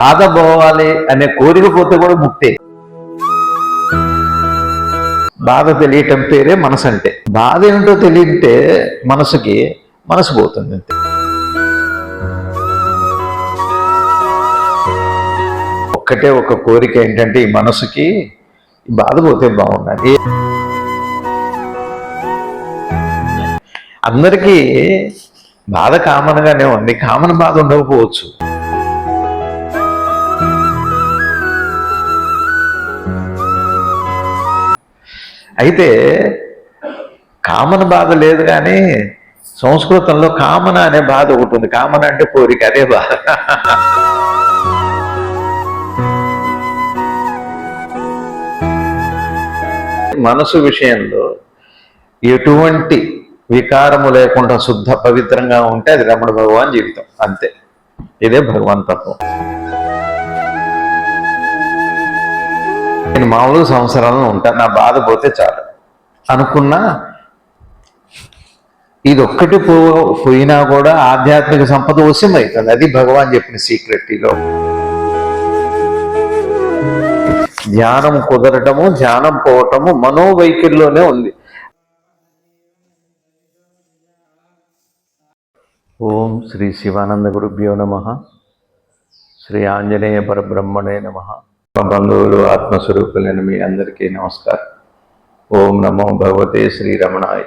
బాధ పోవాలి అనే కోరిక పోతే కూడా ముక్తే. బాధ తెలియటం పేరే మనసు అంటే. బాధ ఏమిటో తెలియంటే మనసు పోతుంది అంతే. ఒక్కటే ఒక కోరిక ఏంటంటే ఈ మనసుకి బాధ పోతే బాగుండాలి. అందరికీ బాధ కామన్గానే ఉంది, కామన్ బాధ ఉండకపోవచ్చు. అయితే కామన్ బాధ లేదు, కానీ సంస్కృతంలో కామన అనే బాధ ఒకటి ఉంది. కామన అంటే కోరిక, అదే బాధ. మనసు విషయంలో ఎటువంటి వికారము లేకుండా శుద్ధ పవిత్రంగా ఉంటే అది రమణ భగవాన్ జీవితం అంతే. ఇదే భగవాన్ తత్వం. నేను మామూలుగా సంవత్సరాలను ఉంటాను, నా బాధ పోతే చాలు అనుకున్నా, ఇది ఒక్కటి పోయినా కూడా ఆధ్యాత్మిక సంపద వశమవుతుంది. అది భగవాన్ చెప్పిన సీక్రెట్. ఈలో ధ్యానం కుదరటము, ధ్యానం పోవటము మనోవైఖరిలోనే ఉంది. ఓం శ్రీ శివానంద గురుభ్యో నమః. శ్రీ ఆంజనేయ పరబ్రహ్మణే నమః. బంధువులు, ఆత్మస్వరూపులైన మీ అందరికీ నమస్కారం. ఓం నమో భగవతే శ్రీరమణాయ.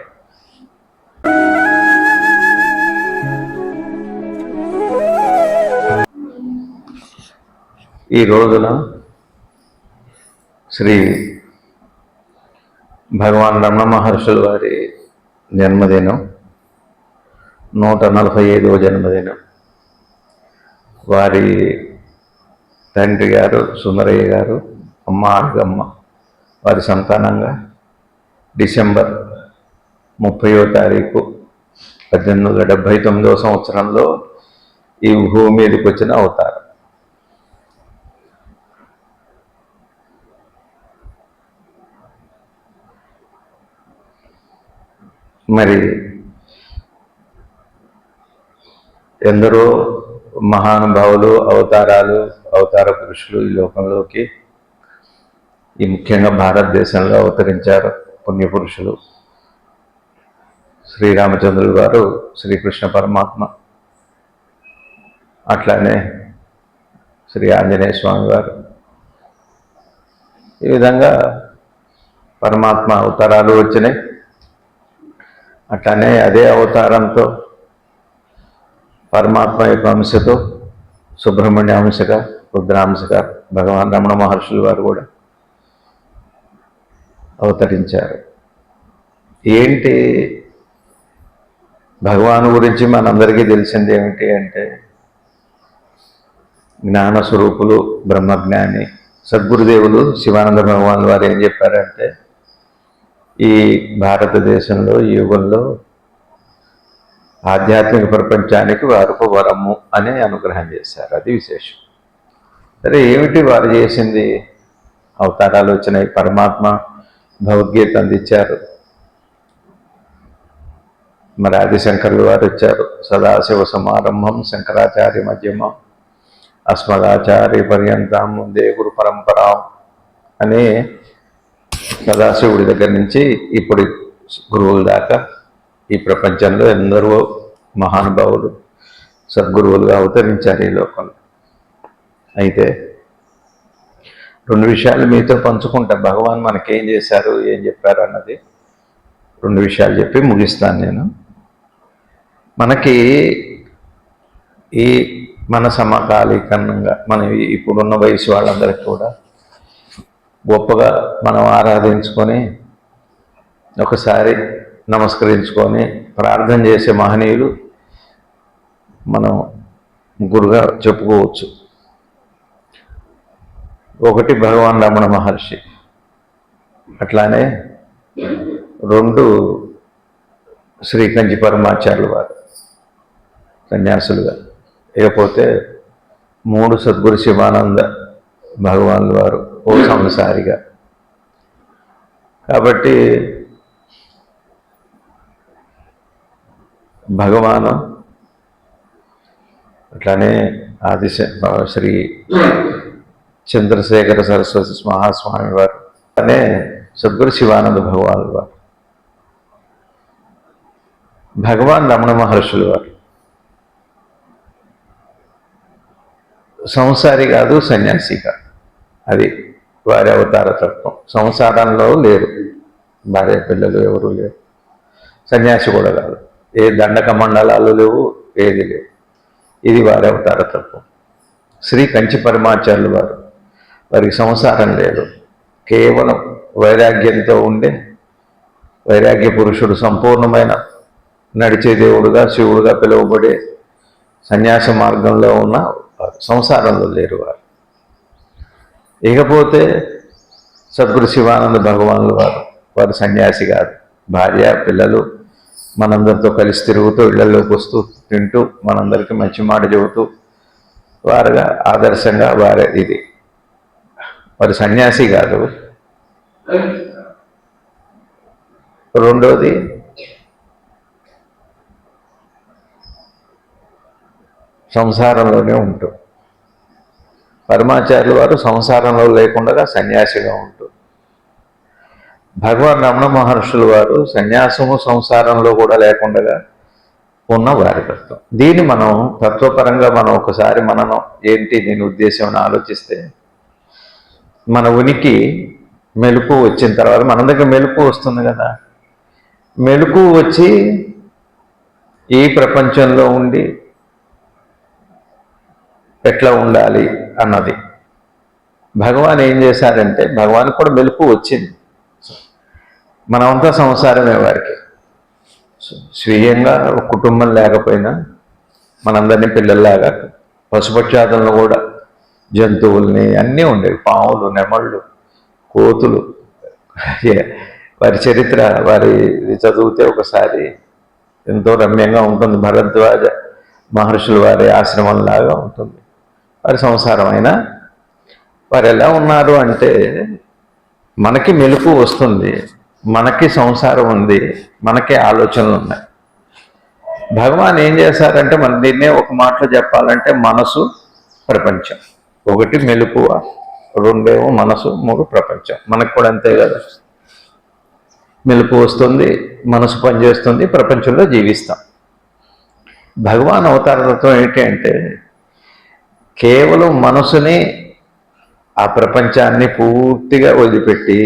ఈ రోజున శ్రీ భగవాన్ రమణ మహర్షుల వారి జన్మదినం, 145వ జన్మదినం. వారి తండ్రి గారు సుందరయ్య గారు, అమ్మ ఆర్గమ్మ వారి సంతానంగా డిసెంబర్ 30వ తారీఖు 1879వ సంవత్సరంలో ఈ భూమి మీదకి వచ్చిన అవతారం. మరి ఎందరో మహానుభావులు, అవతార పురుషులు ఈ లోకంలోకి, ఈ ముఖ్యంగా భారతదేశంలో అవతరించారు. పుణ్యపురుషులు శ్రీరామచంద్రులు వారు, శ్రీకృష్ణ పరమాత్మ, అట్లానే శ్రీ ఆంజనేయ స్వామి వారు, ఈ విధంగా పరమాత్మ అవతారాలు వచ్చినాయి. అట్లానే అదే అవతారంతో పరమాత్మ యొక్క అంశతో సుబ్రహ్మణ్య అంశగా, రుద్రాంశగా భగవాన్ రమణ మహర్షులు వారు కూడా అవతరించారు. ఏంటి భగవాను గురించి మనందరికీ తెలిసింది ఏమిటి అంటే, జ్ఞానస్వరూపులు, బ్రహ్మజ్ఞాని. సద్గురుదేవులు శివానంద భగవాన్ వారు ఏం చెప్పారంటే, ఈ భారతదేశంలో ఈ యుగంలో ఆధ్యాత్మిక ప్రపంచానికి వారు వరము అని అనుగ్రహం చేశారు. అది విశేషం. సరే, ఏమిటి వారు చేసింది? అవతారాలు వచ్చినాయి. పరమాత్మ భగవద్గీత అందించారు. మరి ఆదిశంకరులు వారు వచ్చారు. సదాశివ సమారంభం శంకరాచార్య మధ్యమం అస్మదాచార్య పర్యంతం వందే గురు పరంపరాం అని సదాశివుడి దగ్గర నుంచి ఇప్పుడు గురువుల దాకా ఈ ప్రపంచంలో ఎందరో మహానుభావులు సద్గురువులుగా అవతరించారు ఈ లోకంలో. అయితే 2 విషయాలు మీతో పంచుకుంటా. భగవాన్ మనకేం చేశారు, ఏం చెప్పారు అన్నది 2 విషయాలు చెప్పి ముగిస్తాను నేను. మనకి ఈ మన సమకాలీకరణంగా మన ఇప్పుడున్న వయసు వాళ్ళందరికీ కూడా గొప్పగా మనం ఆరాధించుకొని, ఒకసారి నమస్కరించుకొని ప్రార్థన చేసే మహనీయులు మనం గురుగా చెప్పుకోవచ్చు. ఒకటి భగవాన్ రమణ మహర్షి, అట్లానే 2 శ్రీకంచి పరమాచార్యులు వారు సన్యాసులుగా, ఇకపోతే 3 సద్గురు శివానంద భగవాన్ల వారు ఓ సంసారిగా. కాబట్టి భగవాను అట్లానే శ్రీ చంద్రశేఖర సరస్వతి మహాస్వామి వారు అనే సద్గురు శివానంద భగవాన్ వారు, భగవాన్ రమణ మహర్షులు వారు సంసారి కాదు, సన్యాసి కాదు. అది వారి అవతార తత్వం. సంసారంలో లేరు, భార్య పిల్లలు ఎవరు లేరు. సన్యాసి కూడా కాదు, ఏ దండక మండలాలు లేవు, ఏది లేవు. ఇది వారి అవతార తత్వం. శ్రీ కంచి పరమాచార్యులు వారు, వారికి సంసారం లేదు, కేవలం వైరాగ్యంతో ఉండే వైరాగ్య పురుషుడు, సంపూర్ణమైన నడిచే దేవుడుగా శివుడుగా పిలువబడే సన్యాస మార్గంలో ఉన్న సంసారంలో లేరు వారు. ఇకపోతే సద్గురు శివానంద భగవానులు వారు, వారు సన్యాసి కాదు, భార్య పిల్లలు మనందరితో కలిసి తిరుగుతూ ఇళ్లలోకి వస్తూ తింటూ మనందరికీ మంచి మాట చెబుతూ వారుగా ఆదర్శంగా వారే. ఇది వారు సన్యాసి కాదు. రెండోది సంసారంలోనే ఉంటూ, పరమాచార్యులు వారు సంసారంలో లేకుండా సన్యాసిగా ఉంటూ, భగవాన్ రమణ మహర్షులు వారు సన్యాసము సంసారంలో కూడా లేకుండా ఉన్న వారి తత్వం. దీన్ని మనం తత్వపరంగా మనం ఒకసారి మననం ఏంటి దీని ఉద్దేశం అని ఆలోచిస్తే, మన ఉనికి మెలకు వచ్చిన తర్వాత మన దగ్గర మెలకు వస్తుంది కదా, మెలకు వచ్చి ఈ ప్రపంచంలో ఉండి ఎట్లా ఉండాలి అన్నది భగవాన్ ఏం చేశారంటే, భగవాన్ కూడా మెలకు వచ్చింది. మనమంతా సంసారమే వారికి. స్వీయంగా ఒక కుటుంబం లేకపోయినా మనందరినీ పిల్లల్లాగా పశుపక్షాదులను కూడా జంతువుల్ని అన్నీ ఉండేవి, పాములు నెమళ్ళు కోతులు. వారి చరిత్ర వారి చదివితే ఒకసారి ఎంతో రమ్యంగా ఉంటుంది. భరద్వాజ మహర్షులు వారి ఆశ్రమంలాగా ఉంటుంది వారి సంసారం. అయినా వారు ఎలా ఉన్నారు అంటే, మనకి మెలకు వస్తుంది, మనకి సంసారం ఉంది, మనకే ఆలోచనలు ఉన్నాయి. భగవాన్ ఏం చేశారంటే, మన దీన్నే ఒక మాటలో చెప్పాలంటే మనసు ప్రపంచం. ఒకటి మెలకువ, రెండేమో మనసు, మూడు ప్రపంచం. మనకు కూడా అంతే కదా, మెలకు వస్తుంది, మనసు పనిచేస్తుంది, ప్రపంచంలో జీవిస్తాం. భగవాన్ అవతారతత్వం ఏంటి అంటే, కేవలం మనసుని ఆ ప్రపంచాన్ని పూర్తిగా వదిలిపెట్టి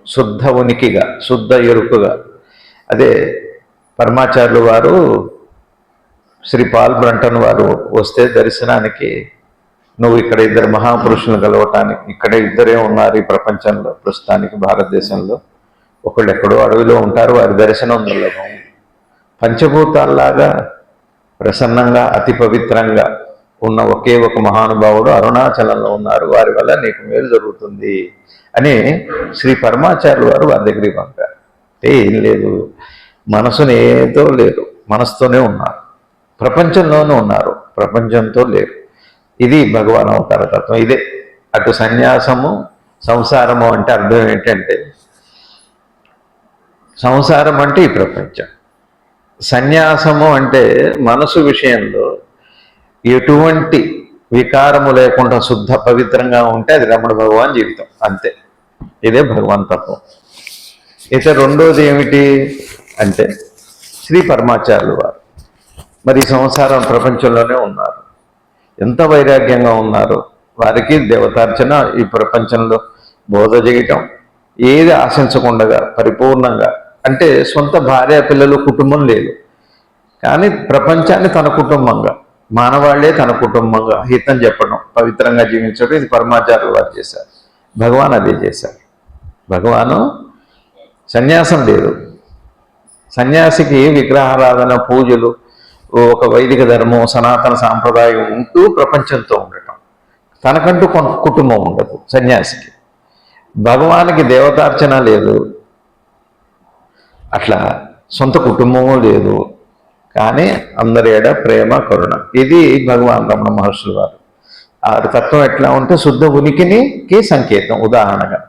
శుద్ధ ఉనికిగా, శుద్ధ ఎరుకుగా. అదే పరమాచార్యులు వారు శ్రీ పాల్ బ్రంటన్ వారు వస్తే దర్శనానికి, నువ్వు ఇక్కడ ఇద్దరు మహాపురుషులను కలవటానికి, ఇక్కడ ఇద్దరే ఉన్నారు ఈ ప్రపంచంలో ప్రస్తుతానికి భారతదేశంలో, ఒకళ్ళు ఎక్కడో అడవిలో ఉంటారు, వారి దర్శనం దుర్లభం. పంచభూతాల్లాగా ప్రసన్నంగా అతి పవిత్రంగా ఉన్న ఒకే ఒక మహానుభావుడు అరుణాచలంలో ఉన్నారు, వారి వల్ల నీకు మేలు జరుగుతుంది అని శ్రీ పరమాచార్యులు వారు వారి దగ్గరికి పంపారు. ఏం లేదు, మనసుని ఏదో లేదు, మనసుతోనే ఉన్నారు, ప్రపంచంలోనూ ఉన్నారు, ప్రపంచంతో లేరు. ఇది భగవాన్ అవతార తత్వం. ఇదే అటు సన్యాసము సంసారము అంటే అర్థం ఏంటంటే, సంసారం అంటే ఈ ప్రపంచం, సన్యాసము అంటే మనసు విషయంలో ఎటువంటి వికారము లేకుండా శుద్ధ పవిత్రంగా ఉంటే అది రమణ భగవాన్ జీవితం. అంతే, ఇదే భగవాన్ తత్వం. ఇక రెండోది ఏమిటి అంటే, శ్రీ పరమాచార్యులు వారు మరి సంసారం ప్రపంచంలోనే ఉన్నారు, ఎంత వైరాగ్యంగా ఉన్నారు. వారికి దేవతార్చన, ఈ ప్రపంచంలో బోధ చేయటం, ఏది ఆశించకుండా పరిపూర్ణంగా, అంటే సొంత భార్య పిల్లలు కుటుంబం లేదు, కానీ ప్రపంచాన్ని తన కుటుంబంగా, మానవాళ్లే తన కుటుంబంగా హితం చెప్పడం, పవిత్రంగా జీవించడం, ఇది పరమాచార్యులు వారు చేశారు. భగవాన్ అదే చేశారు. భగవాను సన్యాసం లేదు, సన్యాసికి విగ్రహారాధన, పూజలు, ఒక వైదిక ధర్మం, సనాతన సాంప్రదాయం ఉంటూ ప్రపంచంతో ఉండటం, తనకంటూ కుటుంబం ఉండదు సన్యాసికి. భగవానికి దేవతార్చన లేదు, అట్లా సొంత కుటుంబము లేదు, కానీ అందరి ఏడ ప్రేమ కరుణ. ఇది భగవాన్ రమణ మహర్షులు వారు. ఆ తత్వం ఎట్లా ఉంటే శుద్ధ ఉనికికి సంకేతం. ఉదాహరణగా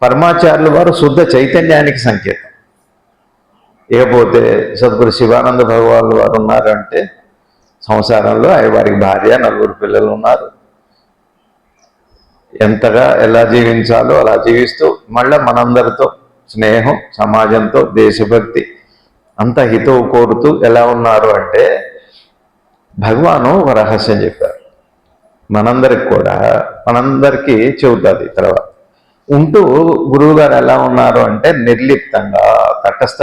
పరమాచార్యులు వారు శుద్ధ చైతన్యానికి సంకేతం. ఇకపోతే సద్గురు శివానంద భగవాన్ వారు ఉన్నారంటే సంసారంలో వారికి భార్య, 4 పిల్లలు ఉన్నారు. ఎంతగా ఎలా జీవించాలో అలా జీవిస్తూ మళ్ళీ మనందరితో స్నేహం, సమాజంతో దేశభక్తి అంత హితవు కోరుతూ ఎలా ఉన్నారు అంటే భగవాను ఒక రహస్యం చెప్పారు. మనందరికి కూడా, మనందరికీ చెబుతుంది తర్వాత. ఉంటూ గురువు గారు ఎలా ఉన్నారు అంటే నిర్లిప్తంగా తటస్థ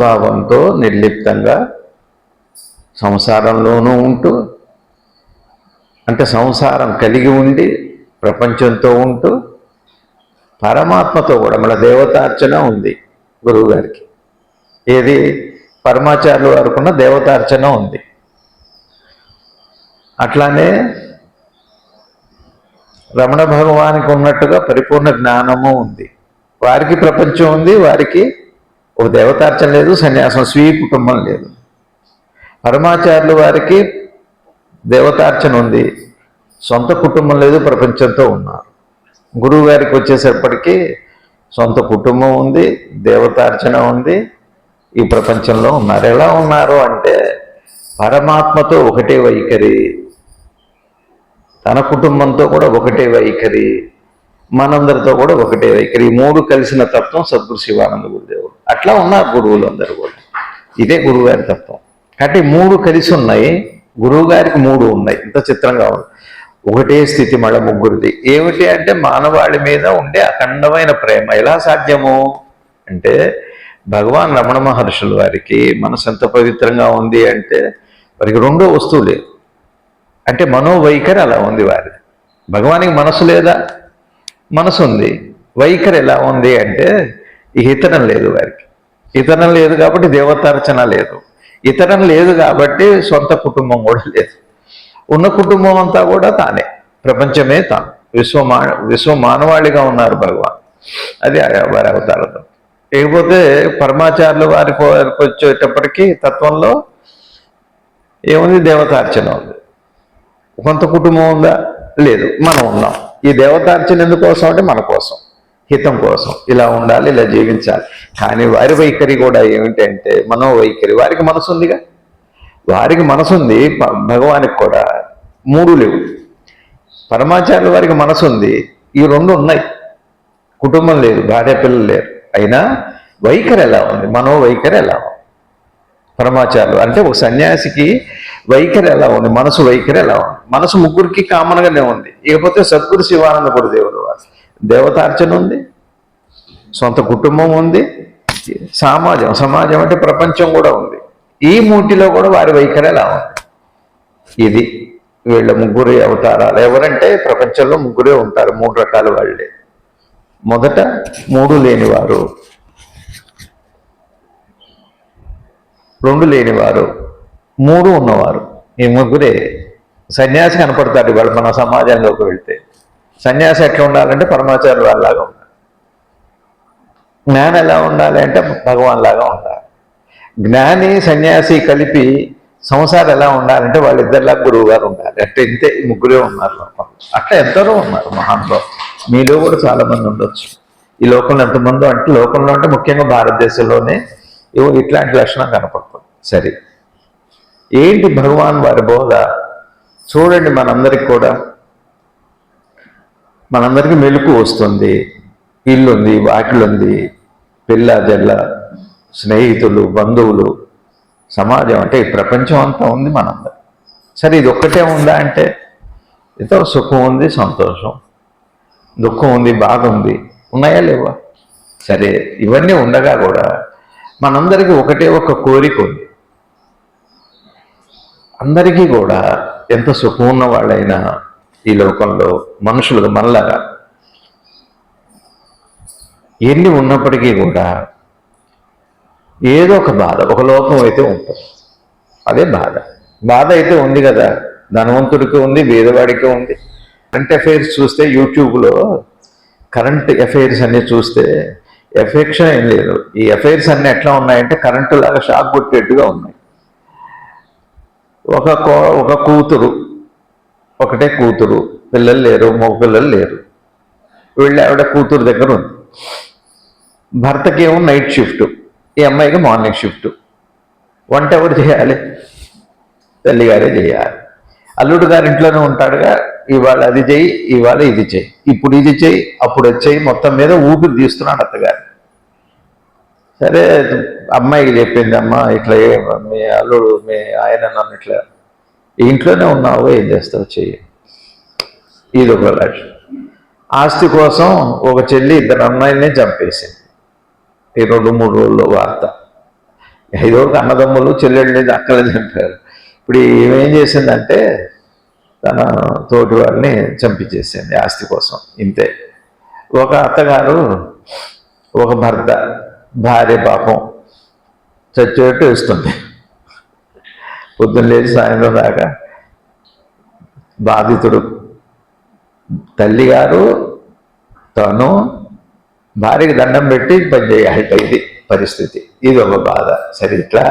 భావంతో నిర్లిప్తంగా సంసారంలోనూ ఉంటూ, అంటే సంసారం కలిగి ఉండి ప్రపంచంతో ఉంటూ పరమాత్మతో కూడా మన దేవతార్చన ఉంది గురువు గారికి. ఏది పరమాచార్యులు వారుకున్న దేవతార్చన ఉంది. అట్లానే రమణ భగవానికి ఉన్నట్టుగా పరిపూర్ణ జ్ఞానము ఉంది. వారికి ప్రపంచం ఉంది, వారికి ఒక దేవతార్చన లేదు, సన్యాసం స్వీయ కుటుంబం లేదు. పరమాచార్యులు వారికి దేవతార్చన ఉంది, సొంత కుటుంబం లేదు, ప్రపంచంతో ఉన్నారు. గురువు గారికి వచ్చేసప్పటికీ సొంత కుటుంబం ఉంది, దేవతార్చన ఉంది, ఈ ప్రపంచంలో ఉన్నారు. ఎలా ఉన్నారు అంటే పరమాత్మతో ఒకటే వైఖరి, తన కుటుంబంతో కూడా ఒకటే వైఖరి, మనందరితో కూడా ఒకటే వైఖరి. 3 కలిసిన తత్వం సద్గురు శివానంద గురుదేవుడు. అట్లా ఉన్నారు గురువులు అందరూ కూడా. ఇదే గురువుగారి తత్వం. కాబట్టి 3 కలిసి ఉన్నాయి, గురువు గారికి 3 ఉన్నాయి. ఇంత చిత్రంగా ఉంది. ఒకటే స్థితి మళ్ళీ ముగ్గురిది. ఏమిటి అంటే మానవాళి మీద ఉండే అఖండమైన ప్రేమ. ఎలా సాధ్యము అంటే భగవాన్ రమణ మహర్షుల వారికి మనసు ఎంత పవిత్రంగా ఉంది అంటే వారికి 2వ వస్తువు లేదు. అంటే మనోవైఖరి అలా ఉంది వారిది. భగవానికి మనసు లేదా? మనసు ఉంది. వైఖరి ఎలా ఉంది అంటే ఇతరం లేదు వారికి. ఇతరం లేదు కాబట్టి దేవతార్చన లేదు. ఇతరం లేదు కాబట్టి సొంత కుటుంబం కూడా లేదు. ఉన్న కుటుంబం అంతా కూడా తానే, ప్రపంచమే తాను, విశ్వ మానవాళిగా ఉన్నారు భగవాన్. అది వారి అవతారంలో. లేకపోతే పరమాచార్యులు వారికి వచ్చేటప్పటికీ తత్వంలో ఏముంది? దేవతార్చన ఉంది. కొంత కుటుంబం ఉందా? లేదు. మనం ఉన్నాం. ఈ దేవతార్చన ఎందుకోసం అంటే మన కోసం, హితం కోసం. ఇలా ఉండాలి, ఇలా జీవించాలి. కానీ వారి వైఖరి కూడా ఏమిటంటే మనోవైఖరి. వారికి మనసు ఉందిగా, వారికి మనసుంది. భగవానికి కూడా 3 లేవు. పరమాచార్యుల వారికి మనసు ఉంది, ఈ 2 ఉన్నాయి. కుటుంబం లేదు, భార్య పిల్లలు లేరు. అయినా వైఖరి ఎలా ఉంది? మనోవైఖరి ఎలా ఉంది? పరమాచార్యులు అంటే ఒక సన్యాసికి వైఖరి ఎలా ఉంది? మనసు వైఖరి ఎలా ఉంది? మనసు ముగ్గురికి కామన్గానే ఉంది. ఇకపోతే సద్గురు శివానంద గురుదేవుడు వారు దేవతార్చన ఉంది, సొంత కుటుంబం ఉంది, సమాజం అంటే ప్రపంచం కూడా ఉంది. ఈ 3లో కూడా వారి వైఖరి ఎలా ఉంది? ఇది వీళ్ళ 3 అవతారాలు. ఎవరంటే ప్రపంచంలో 3 ఉంటారు, 3 రకాల వాళ్ళే. మొదట 3 లేనివారు, 2 లేనివారు, 3 ఉన్నవారు. ఈ 3 సన్యాసి కనపడతాడు ఇవాళ మన సమాజంలోకి వెళ్తే. సన్యాసి ఎట్లా ఉండాలంటే పరమాచార్యులు వాళ్ళలాగా ఉండాలి. జ్ఞానం ఎలా ఉండాలి అంటే భగవాన్ లాగా ఉండాలి. జ్ఞాని సన్యాసి కలిపి సంసారం ఎలా ఉండాలంటే వాళ్ళిద్దరిలా గురువు గారు ఉండాలి. అంటే ఇంతే 3 ఉన్నారు లోపల. అట్లా ఎందరో ఉన్నారు మహాన్లో. మీలో కూడా చాలా మంది ఉండొచ్చు. ఈ లోకంలో ఎంతమందో అంటే లోకంలో అంటే ముఖ్యంగా భారతదేశంలోనే ఇట్లాంటి లక్షణం కనపడుతుంది. సరే, ఏంటి భగవాన్ వారి బోధ? చూడండి, మనందరికి కూడా, మనందరికీ మెలకు వస్తుంది. ఇల్లుంది, వాకిలుంది, పిల్ల జల్ల, స్నేహితులు, బంధువులు, సమాజం అంటే ఈ ప్రపంచం అంతా ఉంది మనందరం. సరే, ఇది ఒక్కటే ఉందా అంటే ఎంతో సుఖం ఉంది, సంతోషం, దుఃఖం ఉంది, బాధ ఉంది. ఉన్నాయా లేవా? సరే, ఇవన్నీ ఉండగా కూడా మనందరికీ ఒకటే ఒక కోరిక ఉంది. అందరికీ కూడా ఎంత సుఖం ఉన్న వాళ్ళైనా ఈ లోకంలో మనుషులు మనలాగా ఎన్ని ఉన్నప్పటికీ కూడా ఏదో ఒక బాధ, ఒక లోపం అయితే ఉంటుంది. అదే బాధ. బాధ అయితే ఉంది కదా, ధనవంతుడికి ఉంది, పేదవాడికి ఉంది. కరెంట్ అఫైర్స్ చూస్తే యూట్యూబ్లో కరెంట్ అఫైర్స్ అన్నీ చూస్తే ఎఫెక్షన్ ఏం లేదు. ఈ అఫైర్స్ అన్నీ ఎట్లా ఉన్నాయంటే కరెంటు లాగా షాక్ కొట్టేట్టుగా ఉన్నాయి. ఒక కూతురు, ఒకటే కూతురు, పిల్లలు లేరు, మగ పిల్లలు లేరు. వీళ్ళ ఆవిడ కూతురు దగ్గర ఉంది. భర్తకి ఏమో నైట్ షిఫ్ట్, ఈ అమ్మాయికి మార్నింగ్ షిఫ్ట్. వంట ఎవరు చేయాలి? తల్లిగారే చేయాలి. అల్లుడు గారి ఇంట్లోనే ఉంటాడుగా, ఇవాళ అది చెయ్యి, ఇవాళ ఇది చెయ్యి, ఇప్పుడు ఇది చెయ్యి, అప్పుడు అది చెయ్యి, మొత్తం మీద ఊపిరి తీస్తున్నాడు అత్తగారు. సరే అమ్మాయికి చెప్పింది, అమ్మ ఇట్లా మీ అల్లుడు మీ ఆయన నన్ను ఇట్లా, ఇంట్లోనే ఉన్నావు, ఏం చేస్తావు చెయ్యి. ఇది ఒక లక్ష్యం. ఆస్తి కోసం ఒక చెల్లి ఇద్దరు అమ్మాయిల్ని చంపేసింది. ఈ 2-3 రోజుల్లో వార్త. ఐదో అన్నదమ్ములు చెల్లెళ్ళని అక్కలే చంపారు. ఇప్పుడు ఏమేం చేసిందంటే తన తోటి వాళ్ళని చంపించేసింది ఆస్తి కోసం. ఇంతే. ఒక అత్తగారు, ఒక భర్త, భార్య పాపం చచ్చేట్టు వేస్తుంది. పొద్దున్న లేచి సాయంత్రం దాకా బాధితుడు తల్లిగారు, తను భార్యకి దండం పెట్టి పని చేయాలి. ఇది పరిస్థితి. ఇది ఒక బాధ. సరే ఇట్లా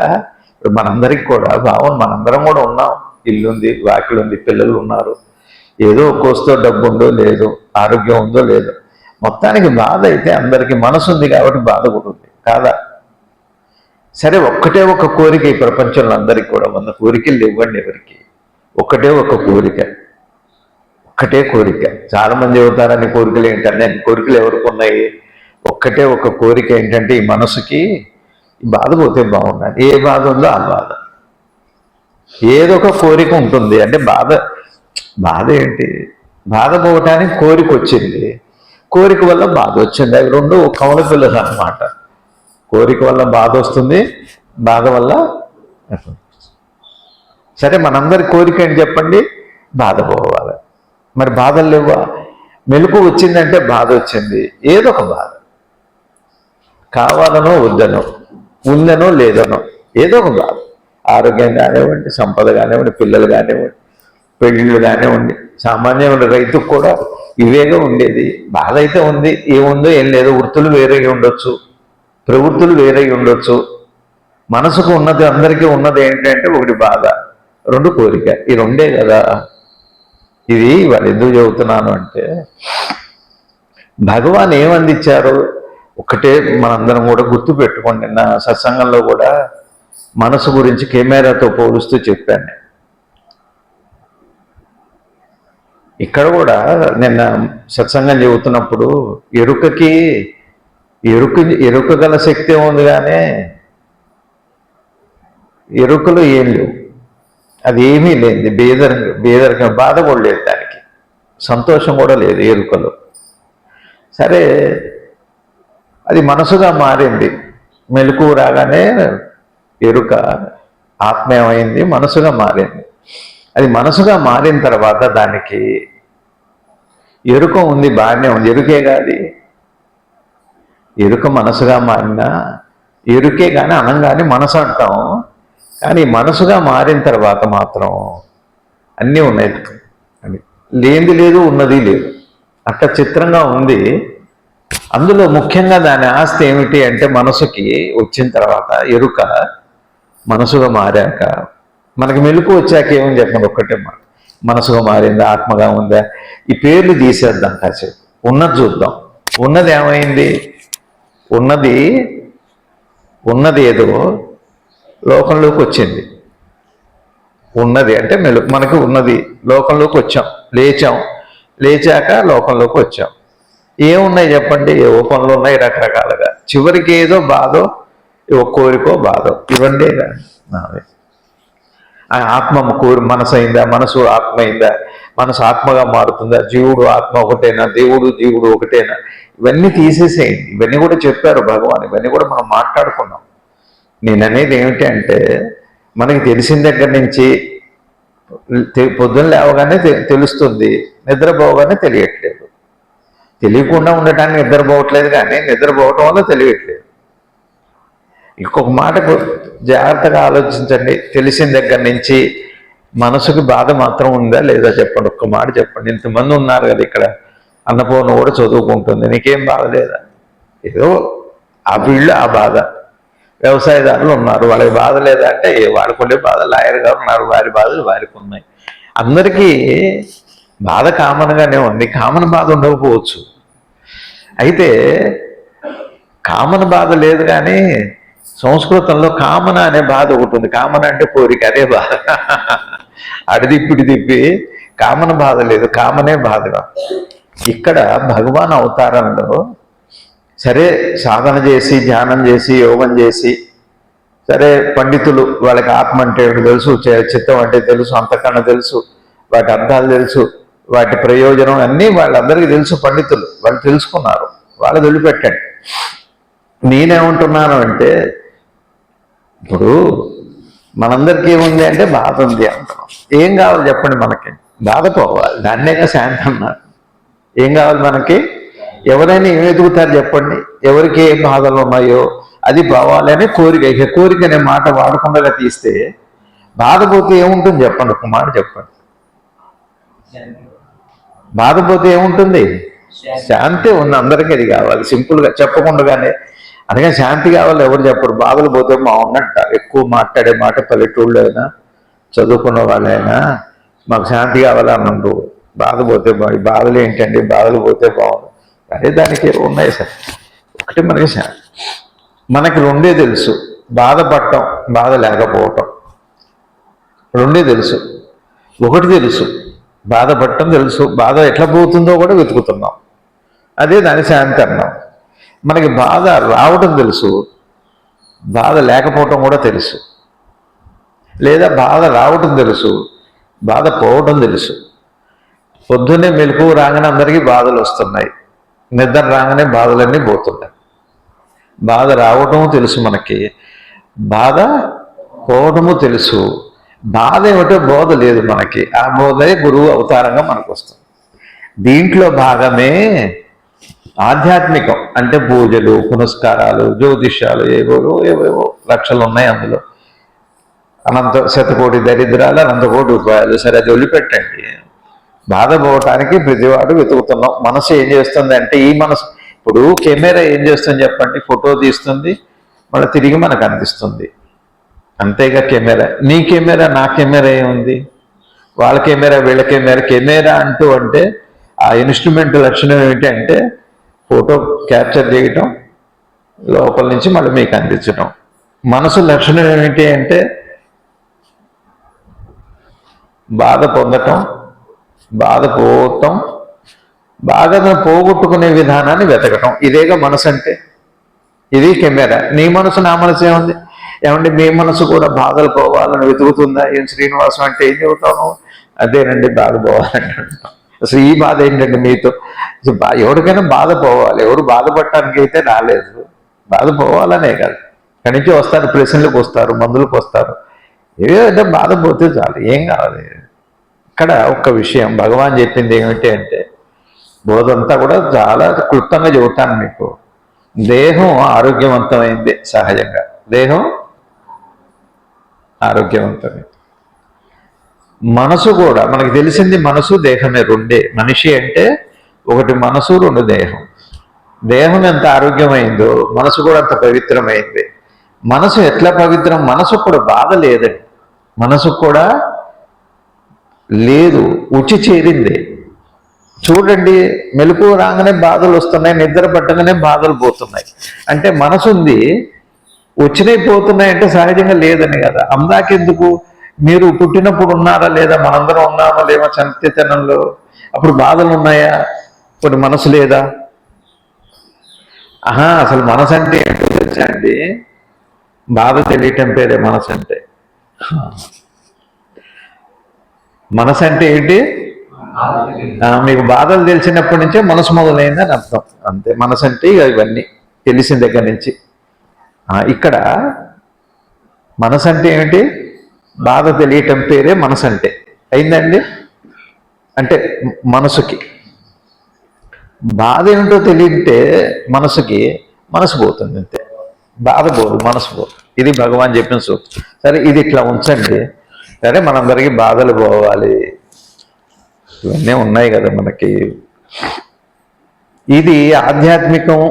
ఇప్పుడు మనందరికి కూడా భావం, మనందరం కూడా ఉన్నాం. ఇల్లుంది, వాకిలుంది, పిల్లలు ఉన్నారు, ఏదో కోస్తో డబ్బు ఉందో లేదు, ఆరోగ్యం ఉందో లేదో, మొత్తానికి బాధ అయితే అందరికీ మనసు ఉంది కాబట్టి బాధ కూడా ఉంది కాదా? సరే ఒక్కటే ఒక కోరిక ఈ ప్రపంచంలో అందరికీ కూడా, 100 కోరికలు ఇవ్వండి ఎవరికి, ఒక్కటే ఒక కోరిక, ఒక్కటే కోరిక. చాలా మంది చెబుతారని కోరికలు ఏంటంటే, కోరికలు ఎవరికి ఉన్నాయి? ఒక్కటే ఒక కోరిక ఏంటంటే, ఈ మనసుకి బాధ పోతే బాగుండాలి. ఏ బాధ ఉందో ఆ బాధ. ఏదో ఒక కోరిక ఉంటుంది. అంటే బాధ ఏంటి? బాధ పోవటానికి కోరిక వచ్చింది, కోరిక వల్ల బాధ వచ్చింది. అవి రెండు కవల పిల్లలు అన్నమాట. కోరిక వల్ల బాధ వస్తుంది, బాధ వల్ల. సరే మనందరి కోరిక ఏంటి చెప్పండి? బాధ పోవాలి. మరి బాధలు లేవా? మెలకు వచ్చిందంటే బాధ వచ్చింది, ఏదో ఒక బాధ, కావాలనో వద్దనో, ఉందనో లేదనో, ఏదో ఒక బాధ. ఆరోగ్యం కానివ్వండి, సంపద కానివ్వండి, పిల్లలు కానివ్వండి, పెళ్ళిళ్ళు కానివ్వండి, సామాన్యమైన రైతుకు కూడా ఇవేగా ఉండేది. బాధ అయితే ఉంది. ఏముందో ఏం లేదు. వృత్తులు వేరే ఉండొచ్చు, ప్రవృత్తులు వేరే ఉండొచ్చు. మనసుకు ఉన్నది, అందరికీ ఉన్నది ఏంటంటే ఒకటి బాధ, 2 కోరిక. ఈ రెండే కదా. ఇది వాళ్ళు ఎందుకు చెబుతున్నాను అంటే, భగవాన్ ఏమందించారు ఒకటే మనందరం కూడా గుర్తు పెట్టుకోండి. నా సత్సంగంలో కూడా మనసు గురించి కెమెరాతో పోలుస్తూ చెప్పాను. ఇక్కడ కూడా నిన్న సత్సంగం చెబుతున్నప్పుడు ఎరుక గల శక్తి ఉంది, కానీ ఎరుకలు ఏం లేవు. అది ఏమీ లేదు. బేదరికం, బాధ కూడా లేదు, దానికి సంతోషం కూడా లేదు ఎరుకలు. సరే అది మనసుగా మారింది. మెలకు రాగానే ఎరుక ఆత్మీయమైంది, మనసుగా మారింది. అది మనసుగా మారిన తర్వాత దానికి ఎరుక ఉంది, బాగానే ఉంది. ఎరుకే కాదు, ఎరుక మనసుగా మారినా ఎరుకే కానీ అనంగానే మనసు అంటాం. కానీ మనసుగా మారిన తర్వాత మాత్రం అన్నీ ఉన్నాయి. లేనిది లేదు, ఉన్నది లేదు. అట్లా చిత్రంగా ఉంది. అందులో ముఖ్యంగా దాని ఆస్తి ఏమిటి అంటే, మనసుకి వచ్చిన తర్వాత ఎరుక మనసుగా మారాక, మనకి మెలకు వచ్చాక ఏమని చెప్పండి ఒక్కటే మాట, మనసుగా మారిందా, ఆత్మగా ఉందా, ఈ పేర్లు తీసేద్దాం కాసేపు. ఉన్నది చూద్దాం. ఉన్నది ఏమైంది? ఉన్నది ఏదో లోకంలోకి వచ్చింది. ఉన్నది అంటే మెలకు, మనకి ఉన్నది లోకంలోకి వచ్చాం, లేచాక లోకంలోకి వచ్చాం. ఏమున్నాయి చెప్పండి? ఏవో పనులు ఉన్నాయి రకరకాలుగా. చివరికి ఏదో బాధో, ఒక కోరికో బాధో, ఇవన్నీ నావే. ఆత్మ మనసు అయిందా, మనసు ఆత్మ అయిందా, మనసు ఆత్మగా మారుతుందా, జీవుడు ఆత్మ ఒకటేనా, జీవుడు ఒకటేనా, ఇవన్నీ తీసేసేయండి. ఇవన్నీ కూడా చెప్పారు భగవాన్. ఇవన్నీ కూడా మనం మాట్లాడుకున్నాం. నేను అనేది ఏమిటి అంటే, మనకి తెలిసిన దగ్గర నుంచి పొద్దున్న లేవగానే తెలుస్తుంది, నిద్రపోగానే తెలియట్లేదు. తెలియకుండా ఉండటానికి నిద్రపోవట్లేదు, కానీ నిద్రపోవటం వల్ల తెలియట్లేదు. ఇంకొక మాట జాగ్రత్తగా ఆలోచించండి. తెలిసిన దగ్గర నుంచి మనసుకి బాధ మాత్రం ఉందా లేదా చెప్పండి. ఒక్క మాట చెప్పండి. ఇంతమంది ఉన్నారు కదా ఇక్కడ, అన్నపూర్ణ కూడా చదువుకుంటుంది, నీకేం బాధ లేదా? ఏదో ఆ ఫీల్డ్ ఆ బాధ. వ్యవసాయదారులు ఉన్నారు, వాళ్ళకి బాధ లేదా అంటే వాడుకుండే బాధ. లాయర్ గారు ఉన్నారు, వారి బాధలు వారికి ఉన్నాయి. అందరికీ బాధ కామన్గానే ఉంది. కామన్ బాధ ఉండకపోవచ్చు. అయితే కామన్ బాధ లేదు, కానీ సంస్కృతంలో కామన అనే బాధ ఒకటి ఉంది. కామన అంటే కోరిక, అదే బాధ. అడిదిప్పిడి తిప్పి కామన బాధ లేదు, కామనే బాధ. ఇక్కడ భగవాన్ అవతారంలో సరే సాధన చేసి ధ్యానం చేసి యోగం చేసి సరే పండితులు, వాళ్ళకి ఆత్మ అంటే ఏమిటి తెలుసు, చిత్తం అంటే తెలుసు, అంతకన్నా తెలుసు, వాటి అర్థాలు తెలుసు, వాటి ప్రయోజనం అన్నీ వాళ్ళందరికీ తెలుసు. పండితులు వాళ్ళు తెలుసుకున్నారు, వాళ్ళు వదిలిపెట్టండి. నేనేమంటున్నాను అంటే ఇప్పుడు మనందరికీ ఏముంది అంటే బాధ ఉంది అంటున్నాం. ఏం కావాలి చెప్పండి మనకి? బాధ పోవాలి, దాన్నేగా శాంతి అన్నారు. ఏం కావాలి మనకి? ఎవరైనా ఏం ఎదుగుతారు చెప్పండి? ఎవరికి ఏ బాధలు ఉన్నాయో అది పోవాలి అనే కోరిక. ఇక కోరిక అనే మాట వాడకుండా తీస్తే బాధపోతే ఏముంటుంది చెప్పండి? ఒక మాట చెప్పండి. బాధపోతే ఏముంటుంది? శాంతి ఉంది. అందరికీ అది కావాలి, సింపుల్గా చెప్పకుండానే. అందుకే శాంతి కావాలి ఎవరు చెప్పరు. బాధలు పోతే బాగుందంటారు. ఎక్కువ మాట్లాడే మాట పల్లెటూళ్ళు అయినా చదువుకున్న వాళ్ళైనా మాకు శాంతి కావాలన్నారు. బాధ పోతే బాధలు ఏంటండి, బాధలు పోతే బాగుంది. అదే దానికి ఉన్నాయి సార్. ఒకటి మనకి శాంతి, మనకి రెండే తెలుసు, బాధపడటం, బాధ లేకపోవటం. రెండే తెలుసు. ఒకటి తెలుసు, బాధపడటం తెలుసు, బాధ ఎట్లా పోతుందో కూడా వెతుకుతున్నాం, అదే దాని శాంతి అన్నాం. మనకి బాధ రావటం తెలుసు, బాధ లేకపోవటం కూడా తెలుసు. లేదా బాధ రావటం తెలుసు, బాధ పోవటం తెలుసు. పొద్దున్నే మెలకు రాగానే అందరికీ బాధలు వస్తున్నాయి, నిద్ర రాగానే బాధలన్నీ పోతున్నాయి. బాధ రావటము తెలుసు మనకి, బాధ పోవటము తెలుసు. బాధ ఏమిటో బోధ లేదు మనకి. ఆ బోధే గురువు అవతారంగా మనకు వస్తుంది. దీంట్లో భాగమే ఆధ్యాత్మికం. అంటే పూజలు, పునస్కారాలు, జ్యోతిష్యాలు, ఏవేవో లక్షలు ఉన్నాయి అందులో. శతకోటి దరిద్రాలు, అనంతకోటి ఉపాయాలు. సరే, అది వదిలిపెట్టండి. బాధపోవటానికి ప్రతివాడు వెతుకుతున్నాం. మనసు ఏం చేస్తుంది అంటే, ఈ మనసు ఇప్పుడు కెమెరా ఏం చేస్తుంది చెప్పండి? ఫోటో తీస్తుంది, మళ్ళీ తిరిగి మనకు అందిస్తుంది. అంతేగా కెమెరా. నీ కెమెరా నా కెమెరా ఏముంది? వాళ్ళ కెమెరా వీళ్ళ కెమెరా. కెమెరా అంటూ అంటే ఆ ఇన్స్ట్రుమెంట్ లక్షణం ఏమిటి అంటే ఫోటో క్యాప్చర్ చేయటం, లోపల నుంచి మళ్ళీ మీకు అందించడం. మనసు లక్షణం ఏమిటి అంటే బాధ పొందటం, బాధ పోవటం, బాధను పోగొట్టుకునే విధానాన్ని వెతకటం. ఇదేగా మనసు అంటే. ఇది కెమెరా. నీ మనసు నా మనసు ఏముంది? ఏమంటే మీ మనసు కూడా బాధలు పోవాలని వెతుకుతుందా? ఏం శ్రీనివాసం అంటే ఏం చెబుతాను? అదేనండి, బాధ పోవాలంటే. అసలు ఈ బాధ ఏంటండి మీతో? ఎవరికైనా బాధ పోవాలి. ఎవరు బాధపడటానికి అయితే రాలేదు, బాధ పోవాలనే కాదు. ఇక్కడి నుంచి వస్తారు, ప్రశ్నలకు వస్తారు, మందులకు వస్తారు. ఏదో బాధ పోతే చాలు, ఏం కావాలి. ఇక్కడ ఒక్క విషయం భగవాన్ చెప్పింది ఏమిటి అంటే, బోధంతా కూడా చాలా క్లుప్తంగా చెబుతాను మీకు. దేహం ఆరోగ్యవంతమైంది సహజంగా. దేహం ఆరోగ్యవంతమైంది. మనసు కూడా మనకు తెలిసింది, మనసు దేహమే రెండే. మనిషి అంటే ఒకటి మనసు, రెండు దేహం. దేహం ఎంత ఆరోగ్యమైందో మనసు కూడా అంత పవిత్రమైంది. మనసు ఎట్లా పవిత్రం? మనసు కూడా బాధ లేదండి, మనసు కూడా లేదు, ఉచి చేరింది. చూడండి, మెలకు రాగానే బాధలు వస్తున్నాయి, నిద్ర పట్టగానే బాధలు పోతున్నాయి. అంటే మనసు ఉంది, వచ్చినాయి పోతున్నాయి అంటే సహజంగా లేదని కదా. అందాకెందుకు? మీరు పుట్టినప్పుడు ఉన్నారా లేదా? మనందరం ఉన్నామా లేవా చనితనంలో? అప్పుడు బాధలు ఉన్నాయా? కొన్ని మనసు లేదా? అసలు మనసు అంటే ఏంటో తెలుసా అండి? బాధ తెలియటం పేరే మనసు అంటే. మనసు అంటే ఏంటి? మీకు బాధలు తెలిసినప్పటి నుంచే మనసు మొదలైందని అర్థం. అంతే. మనసు అంటే ఇవన్నీ తెలిసిన దగ్గర నుంచి. ఇక్కడ మనసు అంటే ఏమిటి? బాధ తెలియటం పేరే మనసు అంటే. అయిందండి? అంటే మనసుకి బాధ ఏమిటో తెలియంటే మనసుకి మనసు పోతుంది, అంతే. బాధ పోదు, మనసు పోదు. ఇది భగవాన్ చెప్పిన సూత్రం. సరే, ఇది ఇట్లా ఉంచండి. సరే, మనందరికీ బాధలు పోవాలి, ఇవన్నీ ఉన్నాయి కదా మనకి. ఇది ఆధ్యాత్మికం,